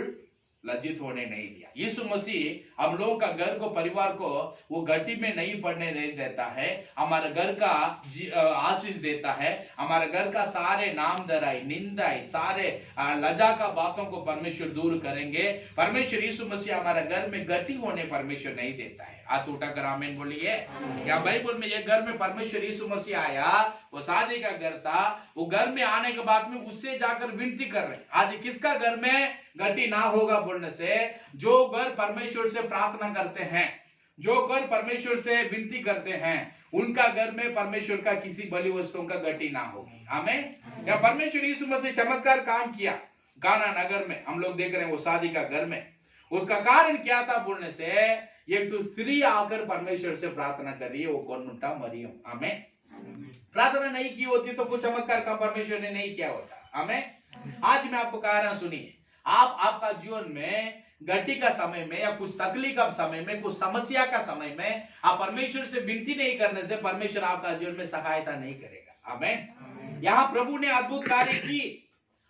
लज्जित होने नहीं दिया। यीशु मसीह हम लोगों का घर को, परिवार को वो गड्डी में नहीं पड़ने देता है, हमारे घर का आशीष देता है, हमारे घर का सारे नाम दराई, निंदाई, सारे लजा का बातों को परमेश्वर दूर करेंगे। परमेश्वर यीशु मसीह हमारे घर में गड्डी होने परमेश्वर नहीं देता है। हाथ उठाकर आमीन बोलिए। या बाइबल में ये घर में परमेश्वर यीशु मसीह आया, वो शादी का घर था, वो घर में आने के बाद में उससे जाकर विनती कर रहे। आज किसका घर में गड्डी ना होगा बोलने से, जो घर परमेश्वर से प्रार्थना करते हैं, जो घर परमेश्वर से विनती करते हैं, उनका घर में परमेश्वर का किसी बलि वस्तुओं का गड्डी ना होगी। आमीन। या परमेश्वर यीशु मसीह चमत्कार काम किया काना नगर में, हम लोग देख रहे हैं वो शादी का घर में। उसका कारण क्या था बोलने से, एक तो स्त्री आकर परमेश्वर से प्रार्थना कर रही है, वो कौन था? मरियम। आमीन। प्रार्थना नहीं की होती तो कुछ चमत्कार का परमेश्वर ने नहीं किया होता। आमीन। आज मैं आपको कह रहा हूं, सुनिए, आप आपका जीवन में गड्डी का समय में या कुछ तकलीफ का समय में, कुछ समस्या का समय में आप परमेश्वर से विनती नहीं करने से परमेश्वर आपका जीवन में सहायता नहीं करेगा। आमीन। यहाँ प्रभु ने अद्भुत कार्य की।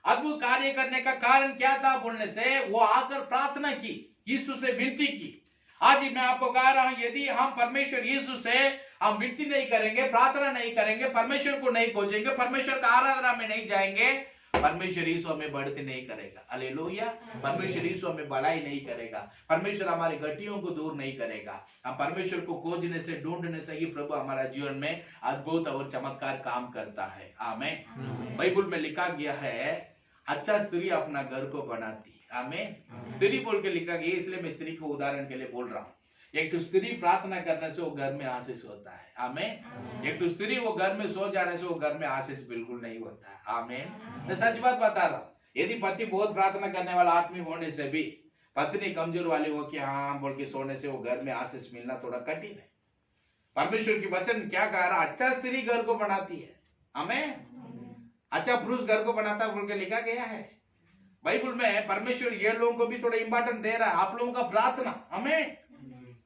अद्भुत कार्य करने का कारण क्या था बोलने से, वो आकर प्रार्थना की, यीशु से विनती की। आज मैं आपको कह रहा हूं, यदि हम परमेश्वर यीशु से हम विनती नहीं करेंगे, प्रार्थना नहीं करेंगे, परमेश्वर को नहीं खोजेंगे, परमेश्वर का आराधना में नहीं जाएंगे, परमेश्वर यीशु हमें बढ़ती नहीं करेगा। हालेलुया। परमेश्वर यीशु हमें बढ़ाई नहीं करेगा, परमेश्वर हमारी गड्डियों को दूर नहीं करेगा। हम परमेश्वर को खोजने से, ढूंढने से ही प्रभु हमारा जीवन में अद्भुत और चमत्कार काम करता है। आमीन। बाइबल में लिखा गया है, अच्छा स्त्री अपना घर को बनाती। आमीन। स्त्री बोल के लिखा गया, इसलिए मैं स्त्री को उदाहरण के लिए बोल रहा हूँ। एक तो स्त्री प्रार्थना करने से वो घर में आशीष होता है। आमीन। एक तो स्त्री वो घर में सो जाने से वो घर में आशीष बिल्कुल नहीं होता है। आमीन। मैं सच बात बता रहा हूँ, यदि पति बहुत प्रार्थना करने वाला आदमी होने से भी पत्नी कमजोर वाली हो कि हाँ बोल के सोने से वो घर में आशीष मिलना थोड़ा कठिन है। परमेश्वर की वचन क्या कह रहा, अच्छा स्त्री घर को बनाती है। आमीन। अच्छा पुरुष घर को बनाता बोल के लिखा गया है बाइबल में। परमेश्वर ये लोगों को भी थोड़ा इंपॉर्टेंट दे रहा है, आप लोगों का प्रार्थना। हमें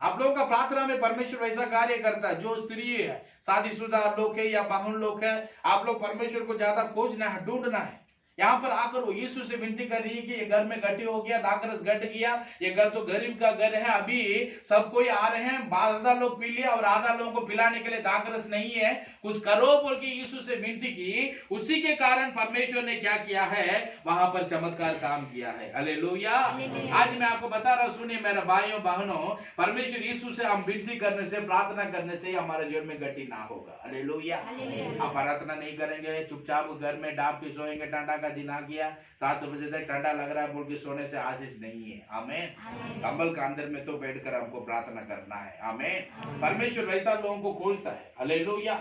आप लोगों का प्रार्थना में परमेश्वर वैसा कार्य करता है। जो स्त्री है, शादीशुदा लोग है या बाहुन लोग है, आप लोग परमेश्वर को ज्यादा खोजना है, ढूंढना है। यहाँ पर आकर वो यीशु से विनती कर रही है कि ये घर में गड्डी हो गया, दाखरस गट गया, ये घर तो गरीब का घर है, अभी सब कोई आ रहे हैं, आधा लोग पी लिया और आधा लोगों को पिलाने के लिए दाखरस नहीं है, कुछ करो बोल के यीशु से विनती की। उसी के कारण परमेश्वर ने क्या किया है, वहां पर चमत्कार काम किया है। हालेलुया। आज मैं आपको बता रहा हूं, सुनिए मेरे भाइयों बहनों, परमेश्वर यीशु से हम विनती करने से, प्रार्थना करने से हमारे जीवन में गड्डी ना होगा। हालेलुया। आप प्रार्थना नहीं करेंगे, चुपचाप घर में डाब के सोएंगे, टांडा दिन आ गया 7 बजे तक ठंडा लग रहा है बोल के सोने से आशीष नहीं है। आमीन। कंबल के अंदर में तो बैठकर हमको प्रार्थना करना है। आमीन। परमेश्वर वैसा लोगों को खोजता है। हालेलुया।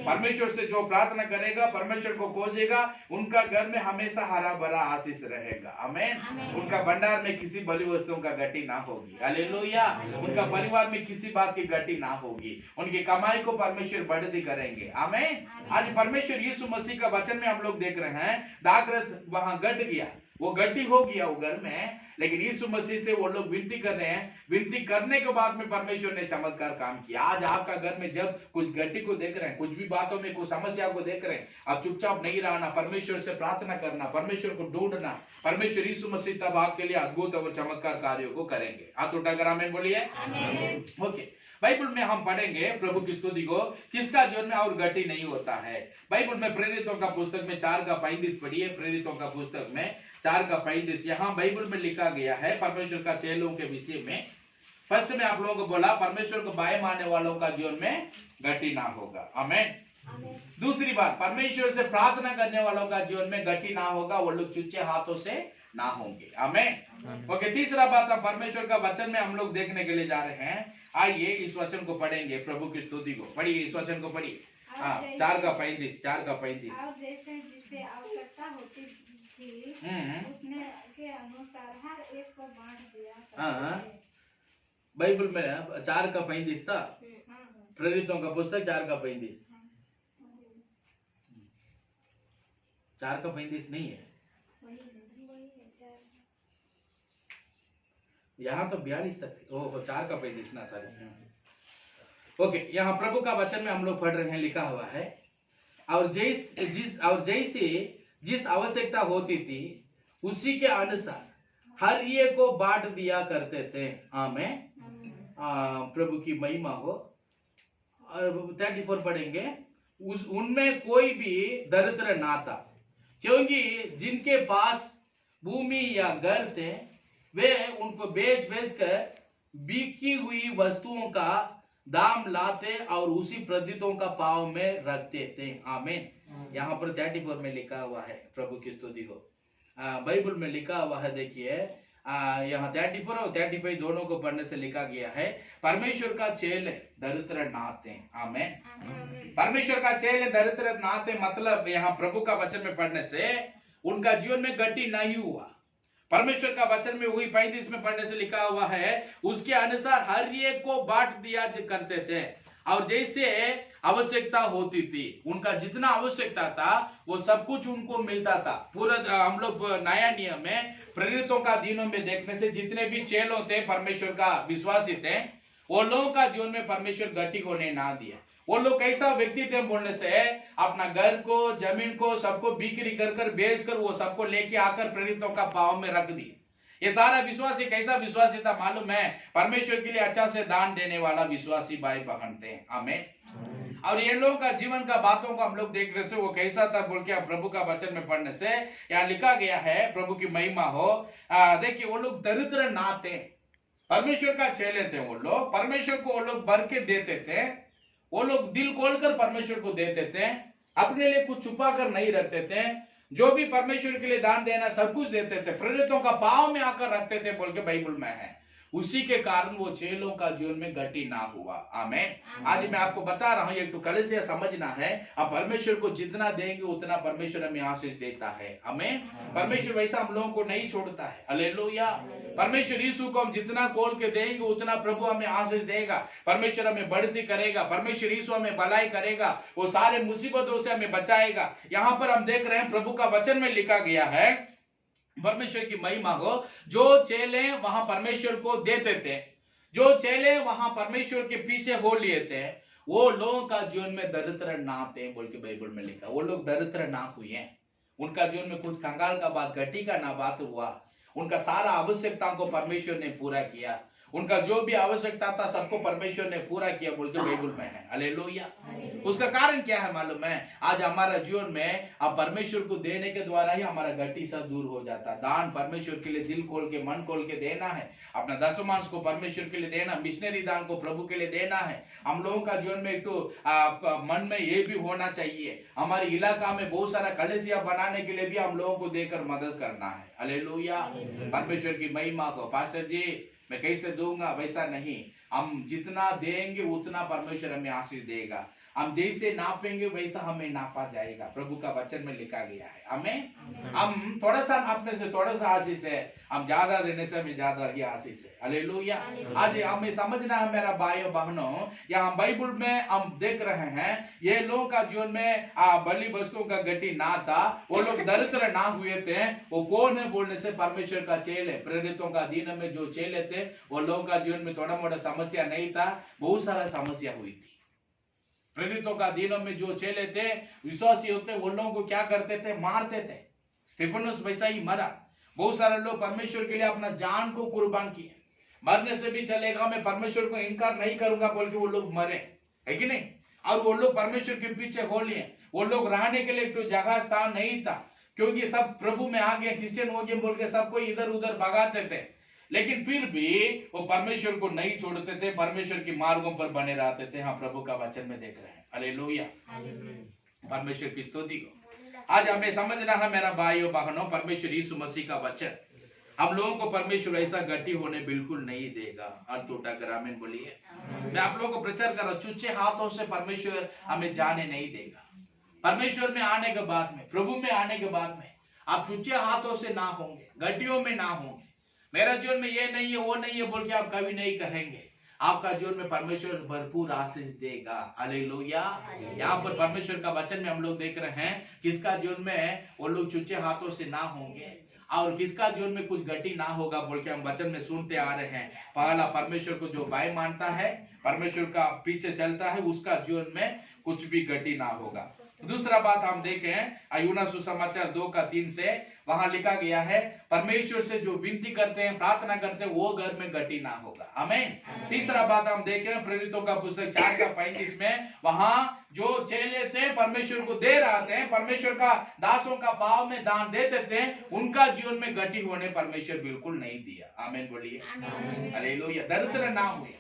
परमेश्वर से जो प्रार्थना करेगा, परमेश्वर को खोजेगा, उनका घर में हमेशा हरा भरा आशीष रहेगा। आमीन। उनका भंडार में किसी बलि वस्तुओं का गड्डी ना होगी। हालेलुया। उनका परिवार में किसी बात की गड्डी ना होगी, उनकी कमाई को परमेश्वर बढ़ती करेंगे। आमीन। आज परमेश्वर यीशु मसीह का वचन में हम लोग देख रहे हैं, दाखरस वहां गट गया, वो गड्डी हो गया वो घर में, लेकिन यीशु मसीह से वो लोग विनती कर रहे हैं। विनती करने के बाद में परमेश्वर ने चमत्कार काम किया। आज आपका घर में जब कुछ गड्डी को देख रहे हैं, कुछ भी बातों में कुछ समस्या को देख रहे हैं, आप चुपचाप नहीं रहना, परमेश्वर से प्रार्थना करना, परमेश्वर को ढूंढना। परमेश्वर यीशु मसीह तब आपके लिए अद्भुत और चमत्कार कार्यों को करेंगे। हाथ उठाकर आमीन बोलिए। ओके, बाइबल में हम पढ़ेंगे प्रभु की स्तुति को, किसका जीवन में और गड्डी नहीं होता है। बाइबल में प्रेरितों का पुस्तक में 4:35 पढ़िए। प्रेरितों का पुस्तक में 4:35 यहाँ बाइबल में लिखा गया है परमेश्वर का चेलों के विषय में। फर्स्ट में आप लोगों को बोला, परमेश्वर को बाय मानने वालों का जीवन में गड्डी ना होगा। आमीन। दूसरी बात, परमेश्वर से प्रार्थना करने वालों का जीवन में गड्डी ना होगा, वो लोग चुच्चे हाथों से ना होंगे। आमीन। ओके, तीसरा बात हम परमेश्वर का वचन में हम लोग देखने के लिए जा रहे हैं। आइए इस वचन को पढ़ेंगे, प्रभु की स्तुति को पढ़िए, इस वचन को पढ़िए। 4:35 जिसे आवश्यकता होती थी उसने के अनुसार हर एक को बांट दिया। बाइबल में 4:35 था, प्रेरितों का पुस्तक 4:35। 4:35 नहीं है, यहाँ तो 42 तक। 4:35 ना, सॉरी। ओके, यहाँ प्रभु का वचन में हम लोग पढ़ रहे हैं, लिखा हुआ है, और जैसे जिस आवश्यकता होती थी उसी के अनुसार हर एक को बांट दिया करते थे। आमीन। प्रभु की महिमा हो। और 34 पढ़ेंगे, उनमें कोई भी दरिद्र ना था, क्योंकि जिनके पास भूमि या घर थे वे उनको बेच कर बिकी हुई वस्तुओं का दाम लाते और उसी प्रदितों का पाव में रखते थे। आमीन। यहाँ पर 34 में लिखा हुआ है, प्रभु की स्तुति हो। बाइबल में लिखा हुआ है, देखिए यहाँ 34 और 35 दोनों को पढ़ने से लिखा गया है, परमेश्वर का चेले दरिद्र ना थे। आमीन। परमेश्वर का चेले दरिद्र ना थे, मतलब यहाँ प्रभु का वचन में पढ़ने से उनका जीवन में गति नहीं हुआ। परमेश्वर का वचन में वही 35 में पढ़ने से लिखा हुआ है, उसके अनुसार हर एक को बांट दिया करते थे और जैसे आवश्यकता होती थी, उनका जितना आवश्यकता था वो सब कुछ उनको मिलता था। पूरा हम लोग नया नियम में प्रेरितों का दिनों में देखने से जितने भी चेलों थे परमेश्वर का विश्वासी थे, वो लोगों का जीवन में परमेश्वर गति होने ना दिया। वो लोग कैसा व्यक्ति थे बोलने से, अपना घर को, जमीन को, सबको बिक्री कर बेच कर वो सबको लेके आकर प्रेरितों का पाव में रख दिए। ये सारा विश्वासी कैसा विश्वासी था मालूम है? परमेश्वर के लिए अच्छा से दान देने वाला विश्वासी भाई बहन थे। आमीन। और ये लोगों का जीवन का बातों को हम लोग देख रहे थे, वो कैसा था बोल के प्रभु का वचन में पढ़ने से यहाँ लिखा गया है, प्रभु की महिमा हो। देखिए वो लोग दरिद्र ना थे, परमेश्वर का चेले थे। वो लोग परमेश्वर को वो लोग भर के देते थे, वो लोग दिल खोलकर परमेश्वर को देते थे, अपने लिए कुछ छुपा कर नहीं रखते थे। जो भी परमेश्वर के लिए दान देना सब कुछ देते थे, प्रेरितों का पांव में आकर रखते थे बोल के बाइबल में है। उसी के कारण वो चेलों का जीवन में गति ना हुआ। आमीन। आज मैं आपको बता रहा हूं, एक तो कलीसिया समझना है, अब परमेश्वर को जितना देंगे उतना परमेश्वर हमें आशीष देता है। आमीन। परमेश्वर वैसा हम लोगों को नहीं छोड़ता है। हालेलुया। परमेश्वर यीशु को हम जितना खोल के देंगे उतना प्रभु हमें आशीष देगा, परमेश्वर हमें बढ़ती करेगा, परमेश्वर यीशु हमें भलाई करेगा, वो सारे मुसीबतों से हमें बचाएगा। यहाँ पर हम देख रहे हैं प्रभु का वचन में लिखा गया है, परमेश्वर की महिमा हो, जो चेले वहां परमेश्वर को देते थे, जो चेले वहां परमेश्वर के पीछे हो लिए थे, वो लोगों का जीवन में दरिद्र ना थे बोल के बाइबल में लिखा। वो लोग दरिद्र ना हुए, उनका जीवन में कुछ कंगाल का बात, घटी का ना बात हुआ। उनका सारा आवश्यकताओं को परमेश्वर ने पूरा किया, उनका जो भी आवश्यकता था सबको परमेश्वर ने पूरा किया बोल के बाइबल में है। हालेलुया। उसका कारण क्या है मालूम है? आज हमारा जीवन में अब परमेश्वर को देने के द्वारा ही हमारा घटी सब दूर हो जाता है। दान परमेश्वर के लिए दिल खोल के, मन खोल के देना है, अपना दशमांश को परमेश्वर के लिए देना, मिशनरी दान को प्रभु के लिए देना है। हम लोगों का जीवन में एक तो मन में ये भी होना चाहिए, हमारे इलाका में बहुत सारा कलीसिया बनाने के लिए भी हम लोगों को देकर मदद करना है। हालेलुया। परमेश्वर की महिमा को, पास्टर जी मैं कैसे दूंगा, वैसा नहीं, हम जितना देंगे उतना परमेश्वर हमें आशीष देगा। हम जैसे नापेंगे वैसा हमें नापा जाएगा, प्रभु का वचन में लिखा गया है। हमें हम थोड़ा सा नापने से थोड़ा सा आशीष है, हम ज्यादा देने से हमें ज्यादा ही आशीष है। हालेलुया। आज हमें समझना है मेरा भाइयों बहनों, यहाँ बाइबल में हम देख रहे हैं ये लोगों का जीवन में बलि वस्तुओं का गति ना था, वो लोग दरिद्र ना हुए थे। वो कौन है बोलने से परमेश्वर का चेले, प्रेरितों का दिन में जो चेले थे, वो लोगों का जीवन में थोड़ा मोटा समस्या नहीं था, बहुत सारा समस्या हुई थी। प्रेरितों का दिनों में जो चेले थे, विश्वासी होते, वो लोगों को क्या करते थे? मारते थे। स्तिफनुस वैसा ही मरा। बहुत सारे लोग परमेश्वर के लिए अपना जान को कुर्बान किए, मरने से भी चलेगा, मैं परमेश्वर को इनकार नहीं करूंगा बोल के वो लोग मरे, है कि नहीं? और वो लोग परमेश्वर के पीछे हो लिए, वो लोग रहने के लिए तो जगह स्थान नहीं था, क्योंकि सब प्रभु में आ गए, क्रिश्चियन हो गए बोल के सबको इधर उधर भगाते थे। लेकिन फिर भी वो परमेश्वर को नहीं छोड़ते थे, परमेश्वर के मार्गों पर बने रहते थे। हाँ, प्रभु का वचन में देख रहे हैं। हालेलुया। परमेश्वर की स्तुति को आज हमें समझना है मेरा भाइयों बहनों, परमेश्वर यीशु मसीह का वचन हम लोगों को परमेश्वर ऐसा गति होने बिल्कुल नहीं देगा। अर्थ उठा कर आमीन बोलिए। मैं आप लोगों को प्रचार कर रहा हूं, चुच्चे हाथों से परमेश्वर हमें जाने नहीं देगा। परमेश्वर में आने के बाद में, प्रभु में आने के बाद में आप चुच्चे हाथों से ना होंगे, गड्डियों में ना होंगे। मेरा जीवन में ये नहीं है, वो नहीं है बोल के आप कभी नहीं कहेंगे। आपका जीवन में परमेश्वर भरपूर आशीष देगा। हालेलुया। यहाँ पर परमेश्वर का वचन में हम लोग देख रहे हैं, किसका जीवन में वो लोग चुच्चे हाथों से ना होंगे और किसका जीवन में कुछ गति ना होगा बोल के हम वचन में सुनते आ रहे हैं। पहला, परमेश्वर को जो भाई मानता है, परमेश्वर का पीछे चलता है, उसका जीवन में कुछ भी गति ना होगा। दूसरा बात हम देखें यूहन्ना सुसमाचार 2:3 से, वहां लिखा गया है परमेश्वर से जो विनती करते हैं, प्रार्थना करते हैं, वो घर में घटी ना होगा। आमीन। तीसरा बात हम देखें प्रेरितों का पुस्तक 4:35 में, वहां जो चेले थे परमेश्वर को दे रहे थे, परमेश्वर का दासों का भाव में दान देते थे, उनका जीवन में घटी होने परमेश्वर बिल्कुल नहीं दिया। आमीन बोलिए। हालेलुया। दरिद्र ना हुए,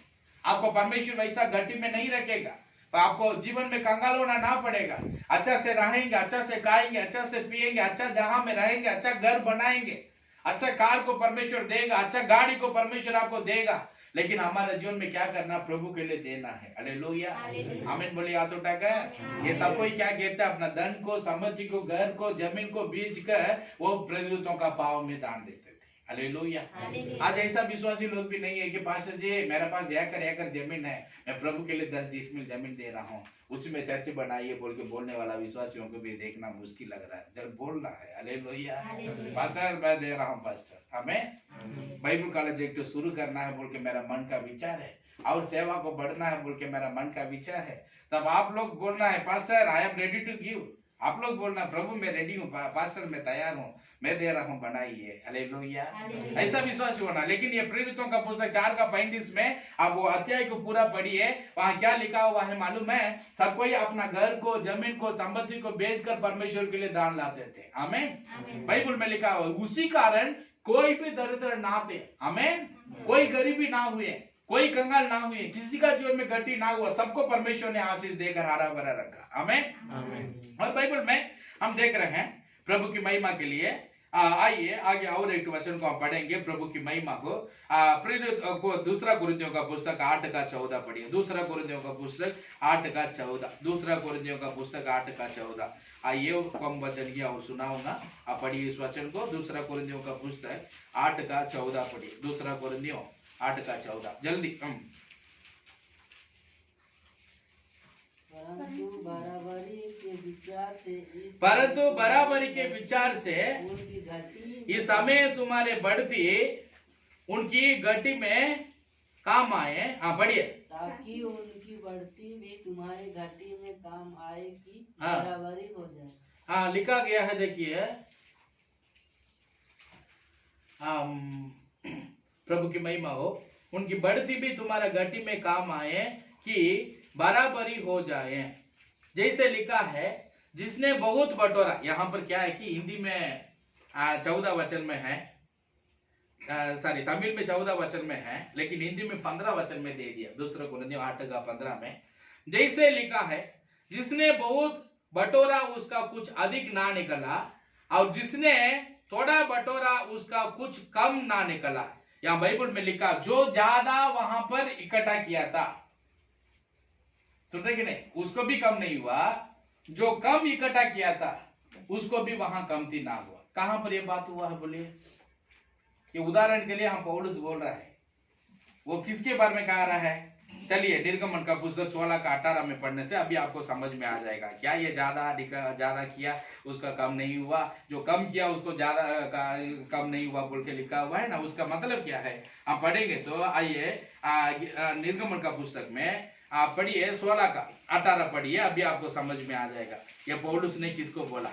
आपको परमेश्वर वैसा घटी में नहीं रखेगा, तो आपको जीवन में कंगाल होना ना पड़ेगा। अच्छा से रहेंगे, अच्छा से खाएंगे, अच्छा से पिएंगे, अच्छा जहां में रहेंगे, अच्छा घर बनाएंगे, अच्छा कार को परमेश्वर देगा, अच्छा गाड़ी को परमेश्वर आपको देगा, लेकिन हमारे जीवन में क्या करना, प्रभु के लिए देना है। हालेलुया। आमीन बोलिए। हाथ उठाकर। ये सब कोई क्या कहता है, अपना धन को, संपत्ति को, घर को, जमीन को बेच कर वो प्रेरितों का पाव में दान देते थे। हालेलुया। आज ऐसा विश्वासी लोग भी नहीं है कि पास्टर जी मेरे पास एकड़ जमीन है, मैं प्रभु के लिए 10 डिसमिल जमीन दे रहा हूँ, उसी में चर्च बनाइए बोल के बोलने वाला विश्वासियों को भी देखना मुश्किल लग रहा है। जब बोल रहा है हालेलुया, पास्टर मैं दे रहा हूँ पास्टर, हमें बाइबल कॉलेज एक तो शुरू करना है बोल के मेरा मन का विचार है, और सेवा को बढ़ना है बोल के मेरा मन का विचार है, तब आप लोग बोलना है pastor I am ready to give. आप लोग बोलना प्रभु मैं रेडी हूँ, पास्टर मैं तैयार हूँ, मैं दे रहा हूँ, बनाइए। हालेलुया। ऐसा विश्वास होना। लेकिन ये प्रेरितों का पुस्तक 4:35 में आप वो अध्याय को पूरा पढ़िए, वहां क्या लिखा हुआ है मालूम है, सब कोई अपना घर को, जमीन को, संपत्ति को बेचकर परमेश्वर के लिए दान लाते थे। आमीन। बाइबल में लिखा हुआ, उसी कारण कोई भी दरिद्र ना थे। आमीन। कोई गरीबी ना हुए, कोई कंगाल ना हुए, किसी का जीवन में घटी ना हुआ, सबको परमेश्वर ने आशीष देकर हरा भरा रखा। आमीन। और बाइबल में हम देख रहे हैं प्रभु की महिमा के लिए। आइए आगे और एक वचन को हम पढ़ेंगे प्रभु की महिमा को। प्रेरित को दूसरा कुरिन्थियों का पुस्तक 8:14 पढ़िए। दूसरा कुरिन्थियों का पुस्तक 8:14। दूसरा कुरिन्थियों का पुस्तक 8:14। आइए कम वचन किया और सुनाऊंगा, आप पढ़िए इस वचन को। दूसरा कुरिन्थियों का पुस्तक 8:14 पढ़िए। दूसरा कुरिन्थियों 8:14 जल्दी। परंतु बराबरी के विचार से इस समय तुम्हारे बढ़ती उनकी गति में काम आए। हाँ बढ़िए। ताकि उनकी बढ़ती भी तुम्हारी घटी में काम आए कि बराबरी हो जाए। हाँ लिखा गया है, देखिए प्रभु की महिमा हो, उनकी बढ़ती भी तुम्हारा घटी में काम आए कि बराबरी हो जाए। जैसे लिखा है जिसने बहुत बटोरा, यहाँ पर क्या है कि हिंदी में 14 वचन में है, सॉरी तमिल में 14 वचन में है, लेकिन हिंदी में 15 वचन में दे दिया। दूसरा कुरिन्थियों 8:15 में जैसे लिखा है जिसने बहुत बटोरा उसका कुछ अधिक ना निकला, और जिसने थोड़ा बटोरा उसका कुछ कम ना निकला। यहाँ बाइबल में लिखा जो ज्यादा वहां पर इकट्ठा किया था, सुन रहे कि नहीं, उसको भी कम नहीं हुआ, जो कम इकट्ठा किया था उसको भी वहां कमती ना हुआ। कहां पर यह बात हुआ है बोलिए? ये उदाहरण के लिए हम पौलुस बोल रहा है, वो किसके बारे में कह रहा है? चलिए निर्गमन का पुस्तक 16:18 में पढ़ने से अभी आपको समझ में आ जाएगा। क्या ये ज्यादा किया उसका कम नहीं हुआ, जो कम किया उसको ज्यादा कम नहीं हुआ बोल के लिखा हुआ है ना, उसका मतलब क्या है हम पढ़ेंगे। तो आइए निर्गमन का पुस्तक में आप पढ़िए 16:18 पढ़िए, अभी आपको समझ में आ जाएगा ये पौलुस ने किसको बोला।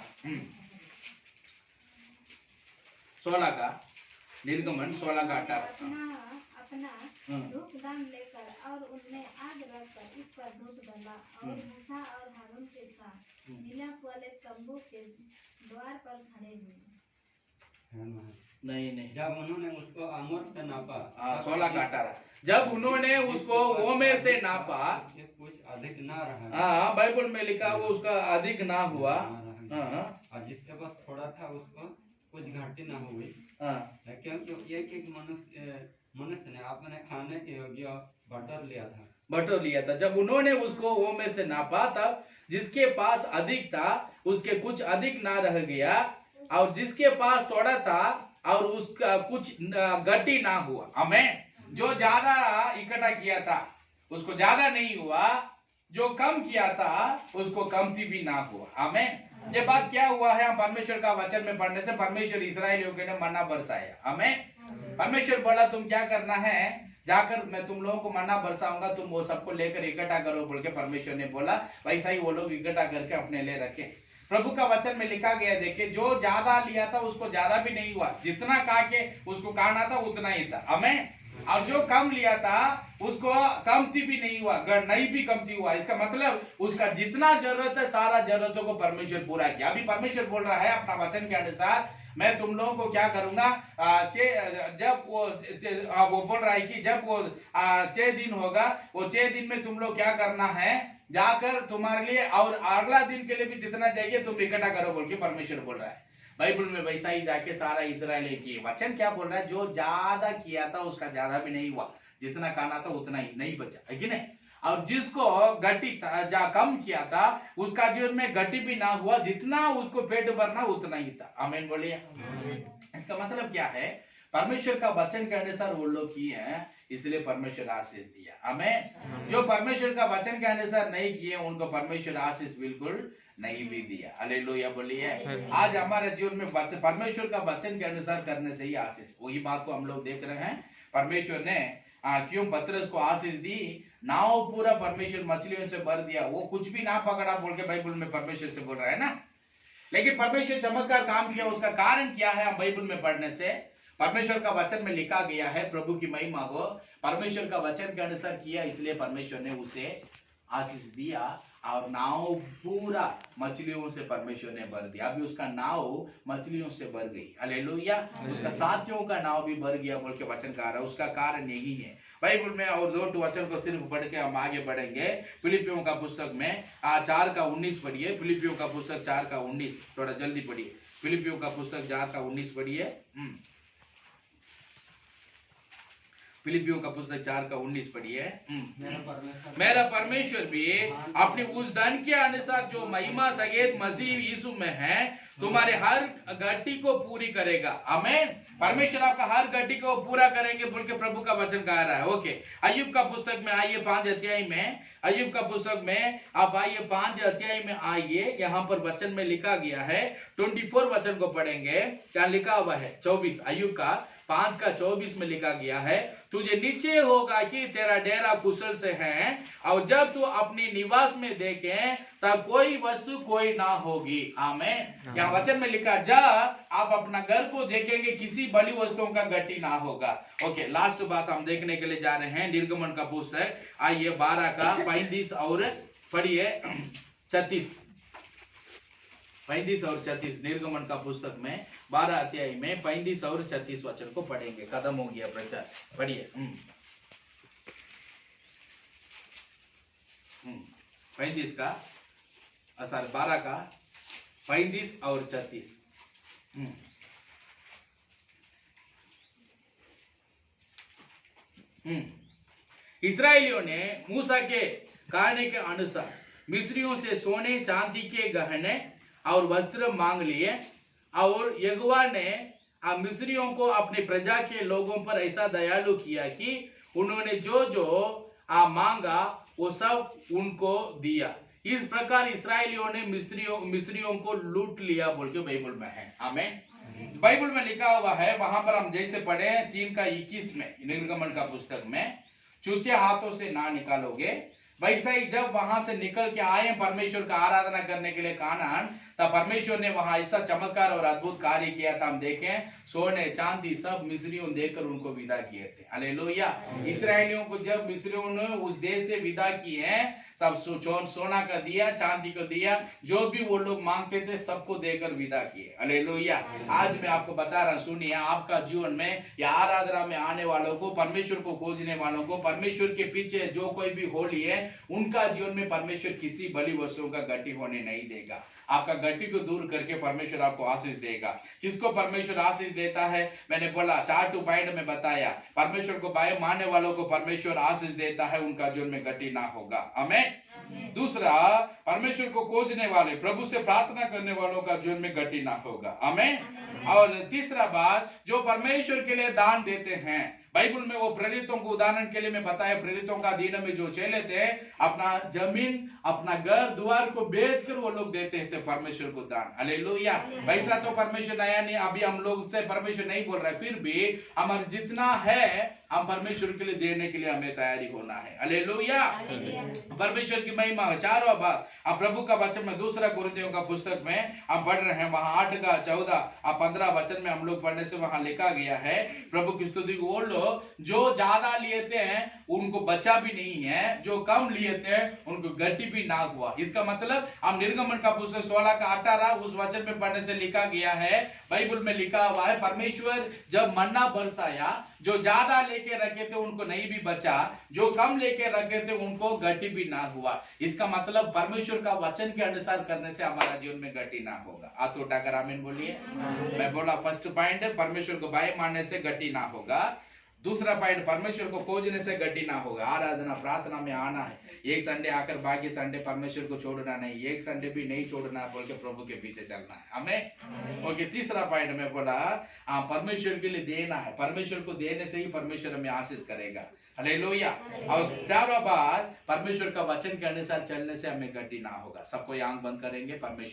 16 का निर्गमन 16:18 अपना धूप दान लेकर और उनमें आग रखकर इस पर धूप डाला और मूसा और हारून के साथ मिलाप वाले तंबू के द्वार पर खड़े हुए। नहीं जब उन्होंने उसको आमोर से नापा, 16:18 जब उन्होंने उसको ओमेर से नापा, कुछ अधिक ना रहा। हाँ बाइबल में लिखा वो उसका अधिक ना हुआ। और जिसके पास थोड़ा था उसको कुछ घाटी ना हुई, क्योंकि एक मनुष्य ने अपने खाने के योग्य बटोर लिया था। जब उन्होंने उसको ओमेर से नापा, तब जिसके पास अधिक था उसके कुछ अधिक ना रह गया, और जिसके पास थोड़ा था और उसका कुछ घटी ना हुआ। हमें जो ज्यादा इकट्ठा किया था उसको ज्यादा नहीं हुआ, जो कम किया था उसको कमती भी ना हुआ। हमें ये बात क्या हुआ है, हम परमेश्वर का वचन में पढ़ने से परमेश्वर इस्राएलियों के लिए मन्ना बरसाया। हमें परमेश्वर बोला तुम क्या करना है, जाकर मैं तुम लोगों को मन्ना बरसाऊंगा, तुम वो सबको लेकर इकट्ठा करो बोल के परमेश्वर ने बोला। वैसा ही वो लोग इकट्ठा करके अपने लिए रखे। प्रभु का वचन में लिखा गया, देखिए जो ज्यादा लिया था उसको ज्यादा भी नहीं हुआ, जितना खा के उसको खाना था उतना ही था। हमें और जो कम लिया था उसको कमती भी नहीं हुआ, नहीं भी कमती हुआ। इसका मतलब उसका जितना जरूरत है सारा जरूरतों को परमेश्वर पूरा किया। अभी परमेश्वर बोल रहा है अपना वचन के अनुसार, मैं तुम लोगों को क्या करूंगा, जब वो बोल रहा है कि जब वो 6 दिन होगा, वो 6 दिन में तुम लोग क्या करना है, जाकर तुम्हारे लिए और अगला दिन के लिए भी जितना चाहिए तुम इकट्ठा करो बोल के परमेश्वर बोल रहा है। बाइबल में वैसा ही जाके सारा इस्राएल की वचन क्या बोल रहा है, जो ज्यादा किया था उसका ज्यादा भी नहीं हुआ, जितना खाना था उतना ही नहीं बचा, है कि नहीं। और जिसको गट्टी कम किया था उसका जीवन में गट्टी भी ना हुआ, जितना उसको पेट भरना उतना ही था। आमीन बोलिए। इसका मतलब क्या है, परमेश्वर का वचन के अनुसार वो लोग किए हैं इसलिए परमेश्वर आशीष दिया। आमीन। जो परमेश्वर का वचन के अनुसार नहीं किए उनको परमेश्वर आशीष बिल्कुल नहीं भी दिया। हालेलुया बोलिए। आज हमारे जीवन में परमेश्वर का वचन के अनुसार करने से ही आशीष, वही बात को हम लोग देख रहे हैं। परमेश्वर ने क्यों पतरस को आशीष दी, नाव पूरा परमेश्वर मछलियों से भर दिया, वो कुछ भी ना पकड़ा बोल के बाइबल में परमेश्वर से बोल रहा है ना। लेकिन परमेश्वर चमत्कार काम किया, उसका कारण क्या है हम बाइबल में पढ़ने से, परमेश्वर का वचन में लिखा गया है। प्रभु की महिमा हो, परमेश्वर का वचन के अनुसार किया इसलिए परमेश्वर ने उसे आशीष दिया और नाव पूरा मछलियों से परमेश्वर ने भर दिया। अभी उसका नाव मछलियों से भर गई। हालेलुया। उसका साथियों का नाव भी भर गया बोल के वचन कह रहा है। उसका कारण यही है बाइबल में। और 2 वचन को सिर्फ पढ़ के हम आगे बढ़ेंगे। फिलिपियों का पुस्तक में 4:19 पढ़िए। फिलिपियों का पुस्तक 4:19, थोड़ा जल्दी पढ़िए। फिलिपियों का पुस्तक 4:19 पढ़िए। फिलिपियों का पुस्तक 4:19 पढ़िए। मेरा परमेश्वर भी अपनी उस धन के अनुसार जो महिमा सहित मसीह यीशु में है तुम्हारे हर गट्टी को पूरी करेगा। आमीन। परमेश्वर आपका हर गट्टी को पूरा करेंगे बोल के प्रभु का वचन कह रहा है। ओके, अय्यूब का पुस्तक में आइए 5 अध्याय में। अय्यूब का पुस्तक में आप आइए 5 अध्याय में आइए। यहाँ पर वचन में लिखा गया है 24 वचन को पढ़ेंगे। क्या लिखा हुआ है? 24, अय्यूब का 5:24 में लिखा गया है, तुझे नीचे होगा कि तेरा डेरा कुशल से है, और जब तू अपनी निवास में देखे तब कोई वस्तु कोई ना होगी। आमीन। यहाँ वचन में लिखा, जब आप अपना घर को देखेंगे किसी बड़ी वस्तुओं का गट्टी ना होगा। ओके, लास्ट बात हम देखने के लिए जा रहे हैं निर्गमन का पुस्तक आइए 12:35 और पढ़िए 36। 35 और 36 निर्गमन का पुस्तक में 12 अध्याय में 35 और 36 वचन को पढ़ेंगे। खत्म हो गया प्रचार, पढ़िए। 35 का 12 का 35 और 36। इस्राएलियों ने मूसा के कहने के अनुसार मिस्रियों से सोने चांदी के गहने और वस्त्र मांग लिए, और यहोवा ने मिस्रियों को अपने प्रजा के लोगों पर ऐसा दयालु किया कि उन्होंने जो जो मांगा वो सब उनको दिया। इस प्रकार इस्राएलियों ने मिस्रियों को लूट लिया बोल के बाइबल में है। आमीन। बाइबल में लिखा हुआ है, वहां पर हम जैसे पढ़े 3:21 में निर्गमन का पुस्तक में, चूचे हाथों से ना निकालोगे। वैसा ही जब वहां से निकल के आए परमेश्वर का आराधना करने के लिए कानान, तब परमेश्वर ने वहां ऐसा चमत्कार और अद्भुत कार्य किया था। हम देखें सोने चांदी सब मिस्रियों देकर उनको विदा किए थे। हालेलुया। इस्राएलियों को जब मिस्रियों ने उस देश से विदा किए, सब सोना का दिया, चांदी को दिया, जो भी वो लोग मांगते थे सबको देकर विदा किए। हालेलुया। आज मैं आपको बता रहा, सुनिए, आपका जीवन में या आराधना में आने वालों को, परमेश्वर को खोजने वालों को, परमेश्वर के पीछे जो कोई भी होली है, उनका जीवन में परमेश्वर किसी बड़ी वस्तुओं का गट्टी होने नहीं देगा। आपका गट्टी को दूर करके परमेश्वर आपको आशीष देगा। किसको परमेश्वर आशीष देता है? मैंने बोला 4 पॉइंट में बताया। परमेश्वर को बाय मानने वालों को परमेश्वर आशीष देता है, उनका जीवन में गट्टी ना होगा। आमीन। दूसरा, परमेश्वर को खोजने वाले, प्रभु से प्रार्थना करने वालों का जीवन में गट्टी ना होगा। आमीन। और तीसरा बात, जो परमेश्वर के लिए दान देते हैं, बाइबल में वो प्रेरितों को उदाहरण के लिए मैं बताया, प्रेरितों का अधीन में जो चेले थे अपना जमीन अपना घर द्वार को बेचकर वो लोग देते थे परमेश्वर को दान। हालेलुया। पैसा तो परमेश्वर नया नहीं, अभी हम लोग से परमेश्वर नहीं बोल रहा है, फिर भी हमारा जितना है हम परमेश्वर के लिए देने के लिए हमें तैयारी होना है। हालेलुया। परमेश्वर की महिमा। चारों बात अब प्रभु का वचन में दूसरा कुरिन्थियों का पुस्तक में हम पढ़ रहे हैं, वहां 8 का 14 और 15 वचन में हम लोग पढ़ने से वहां लिखा गया है, प्रभु की स्तुति। वो लोग जो ज्यादा लिए थे उनको बचा भी नहीं है, जो कम लिए थे उनको गड्डी भी ना हुआ। इसका मतलब हम निर्गमन का पुस्तक 16 का 18 उस वचन में पढ़ने से लिखा गया है, बाइबल में लिखा हुआ है, परमेश्वर जब मन्ना बरसाया, जो ज्यादा लेके रखे थे उनको नहीं भी बचा, जो कम लेके रखे थे उनको गड्डी भी ना हुआ। इसका मतलब परमेश्वर का वचन के अनुसार करने से हमारा जीवन में गड्डी ना होगा। हाथ उठाकर आमीन बोलिए। मैं बोला फर्स्ट पॉइंट परमेश्वर को बाय मानने से गड्डी ना होगा। दूसरा पॉइंट परमेश्वर को खोजने से गड्डी ना होगा। आराधना प्रार्थना में आना है, एक संडे आकर बाकी संडे परमेश्वर को छोड़ना नहीं, एक संडे भी नहीं छोड़ना बोल के प्रभु के पीछे चलना है हमें। ओके, तीसरा पॉइंट में बोला परमेश्वर के लिए देना है, परमेश्वर को देने से ही परमेश्वर हमें आशीष करेगा। हालेलुया। और चारों बात परमेश्वर का वचन के अनुसार चलने से हमें गड्डी ना होगा। सबको आंख बंद करेंगे, परमेश्वर